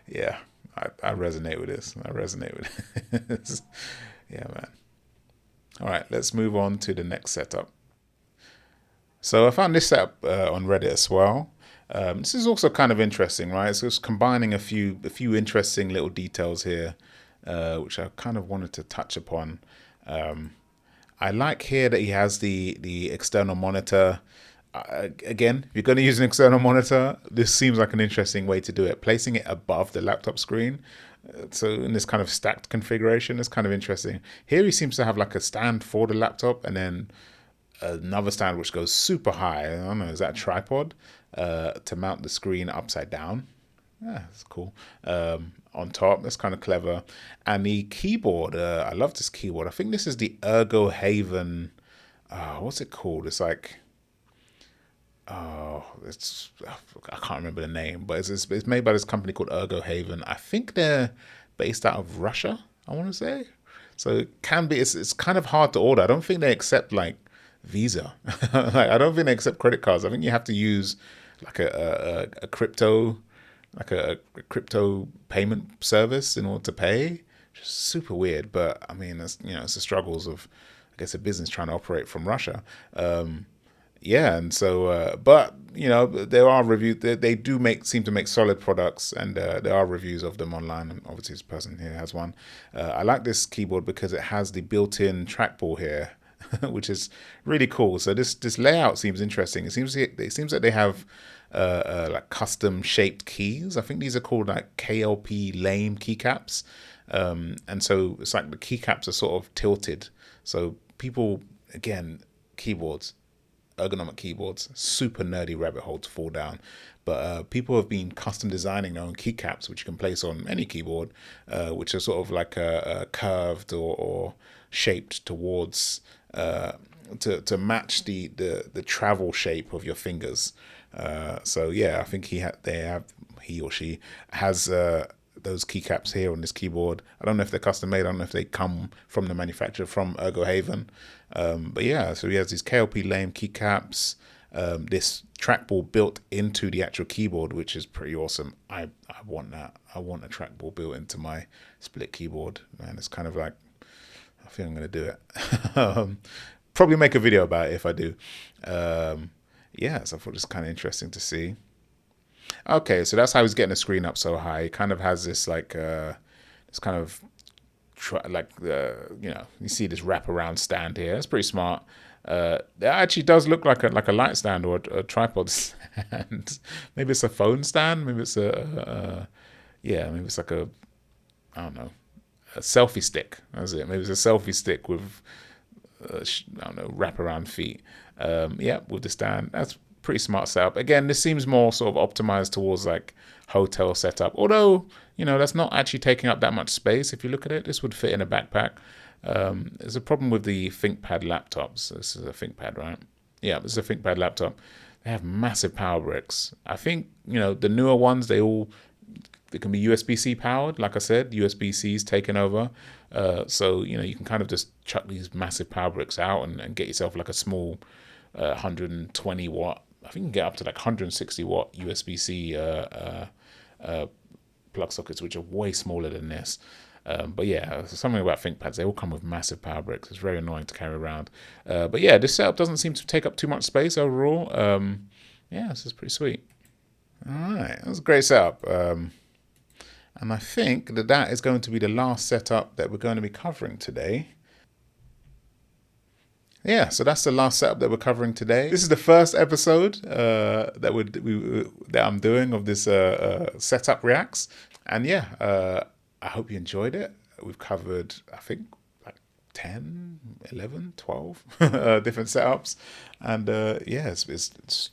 Yeah, I resonate with this. I resonate with this. Yeah, man. All right, let's move on to the next setup. So I found this setup on Reddit as well. This is also kind of interesting, right? So it's combining a few interesting little details here, which I kind of wanted to touch upon. I like here that he has the external monitor. Again, if you're going to use an external monitor, this seems like an interesting way to do it. Placing it above the laptop screen, so in this kind of stacked configuration, is kind of interesting. Here he seems to have like a stand for the laptop, and then another stand which goes super high. I don't know, is that a tripod to mount the screen upside down? Yeah, that's cool. On top, that's kind of clever. And the keyboard, I love this keyboard. I think this is the Ergo Haven. What's it called? It's like, I can't remember the name, but it's made by this company called Ergo Haven. I think they're based out of Russia, I want to say. So it can be. It's kind of hard to order. I don't think they accept like Visa. Like, I don't think they accept credit cards. I think you have to use like a crypto. Like a crypto payment service in order to pay. Just super weird, but I mean, it's the struggles of, I guess, a business trying to operate from Russia. Yeah, and so, but there are reviews. They do seem to make solid products, and there are reviews of them online. And obviously, this person here has one. I like this keyboard because it has the built-in trackball here, which is really cool. So this layout seems interesting. It seems that they have like custom shaped keys. I think these are called like KLP lame keycaps. And so it's like the keycaps are sort of tilted. So people, again, keyboards, ergonomic keyboards, super nerdy rabbit hole to fall down. But people have been custom designing their own keycaps, which you can place on any keyboard, which are sort of like curved or shaped towards to match the travel shape of your fingers. So yeah, I think he or she has those keycaps here on this keyboard. I don't know if they're custom made. I don't know if they come from the manufacturer, from Ergo Haven. But yeah, so he has these KLP lame keycaps. This trackball built into the actual keyboard, which is pretty awesome. I want that. I want a trackball built into my split keyboard. Man, it's kind of like, I think I'm going to do it. Probably make a video about it if I do. yeah, so I thought it was kind of interesting to see. Okay, so that's how he's getting the screen up so high. He kind of has this like this kind of you see this wraparound stand here. It's pretty smart. It actually does look like a light stand or a tripod stand. Maybe it's a phone stand. Maybe it's maybe it's like a, I don't know, a selfie stick. That's it. Maybe it's a selfie stick with I don't know, wraparound feet. With the stand. That's pretty smart setup. Again, this seems more sort of optimized towards like hotel setup. Although, that's not actually taking up that much space. If you look at it, this would fit in a backpack. There's a problem with the ThinkPad laptops. This is a ThinkPad, right? Yeah, this is a ThinkPad laptop. They have massive power bricks. I think, the newer ones, they can be USB-C powered. Like I said, USB-C's taken over. So, you can kind of just chuck these massive power bricks out and get yourself like a small 120 watt. I think you can get up to like 160 watt USB-C plug sockets, which are way smaller than this. But yeah, something about ThinkPads, they all come with massive power bricks. It's very annoying to carry around. But yeah, this setup doesn't seem to take up too much space overall. This is pretty sweet. All right, that was a great setup. And I think that is going to be the last setup that we're going to be covering today. Yeah, so that's the last setup that we're covering today. This is the first episode that I'm doing of this setup reacts. And yeah, I hope you enjoyed it. We've covered, I think, like 10, 11, 12 different setups. And it's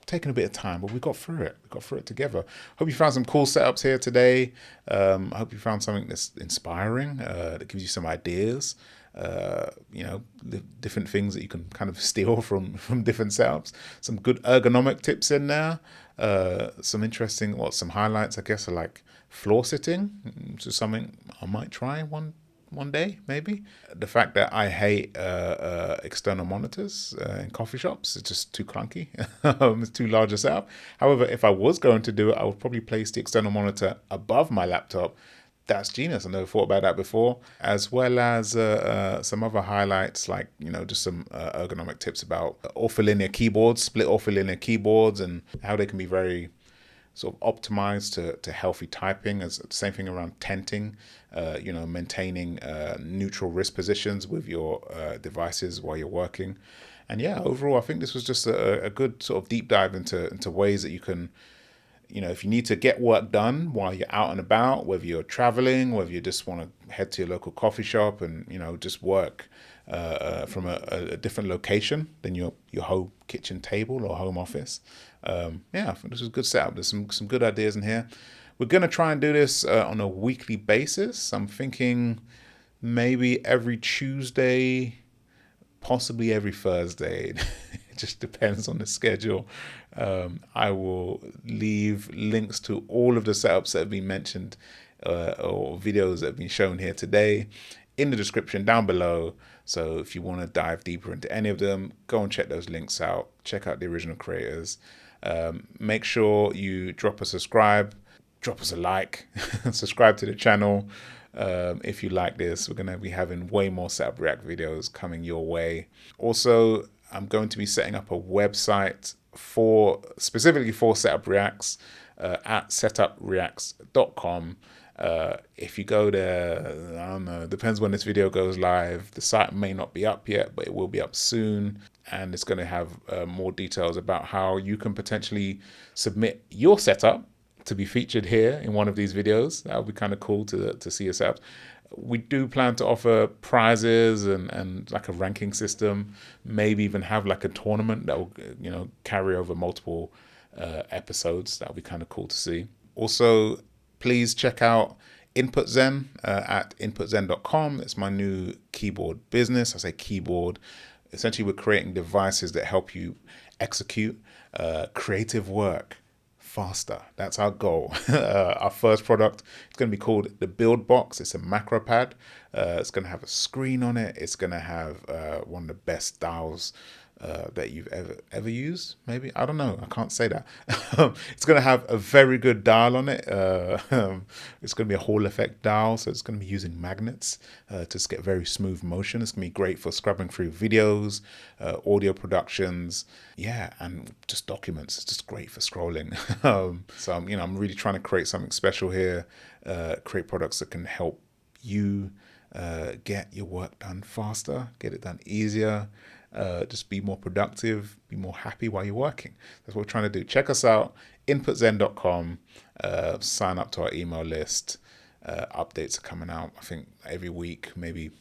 taken a bit of time, but we got through it. We got through it together. Hope you found some cool setups here today. I hope you found something that's inspiring, that gives you some ideas. The different things that you can kind of steal from different setups. Some good ergonomic tips in there. Some interesting, some highlights, I guess, are like floor sitting, which is something I might try one day, maybe. The fact that I hate external monitors in coffee shops, it's just too clunky. It's too large a setup. However, if I was going to do it, I would probably place the external monitor above my laptop. That's genius. I never thought about that before. As well as some other highlights, like, just some ergonomic tips about ortholinear keyboards, split ortholinear keyboards, and how they can be very sort of optimized to healthy typing. As the same thing around tenting, maintaining neutral wrist positions with your devices while you're working. And yeah, overall, I think this was just a good sort of deep dive into ways that you can, if you need to get work done while you're out and about, whether you're traveling, whether you just want to head to your local coffee shop and, just work from a different location than your home kitchen table or home office. I think this is a good setup. There's some good ideas in here. We're going to try and do this on a weekly basis. I'm thinking maybe every Tuesday, possibly every Thursday. It just depends on the schedule. I will leave links to all of the setups that have been mentioned or videos that have been shown here today in the description down below. So if you want to dive deeper into any of them, go and check those links out. Check out the original creators. Make sure you drop a subscribe, drop us a like, subscribe to the channel. If you like this, we're going to be having way more setup react videos coming your way. Also, I'm going to be setting up a website specifically for setup reacts at setupreacts.com. If you go there, I don't know, depends when this video goes live. The site may not be up yet, but it will be up soon. And it's going to have more details about how you can potentially submit your setup to be featured here in one of these videos. That would be kind of cool to see your setups. We do plan to offer prizes and like a ranking system, maybe even have like a tournament that will, carry over multiple episodes. That would be kind of cool to see. Also, please check out InputZen at InputZen.com. It's my new keyboard business. I say keyboard. Essentially, we're creating devices that help you execute creative work faster. That's our goal. Our first product is going to be called the Build Box. It's a macro pad. It's going to have a screen on it. It's going to have one of the best styles that you've ever used. Maybe, I don't know, I can't say that. It's going to have a very good dial on it. It's going to be a Hall effect dial, so it's going to be using magnets to just get very smooth motion. It's going to be great for scrubbing through videos, audio productions, yeah, and just documents. It's just great for scrolling. So I'm really trying to create something special here, create products that can help you get your work done faster, get it done easier, just be more productive, be more happy while you're working. That's what we're trying to do. Check us out, InputZen.com, sign up to our email list. Updates are coming out, I think, every week, maybe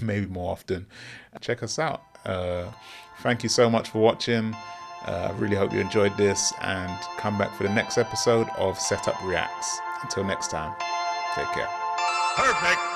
more often. Check us out. Thank you so much for watching. I really hope you enjoyed this, and come back for the next episode of Setup Reacts. Until next time, take care. Perfect.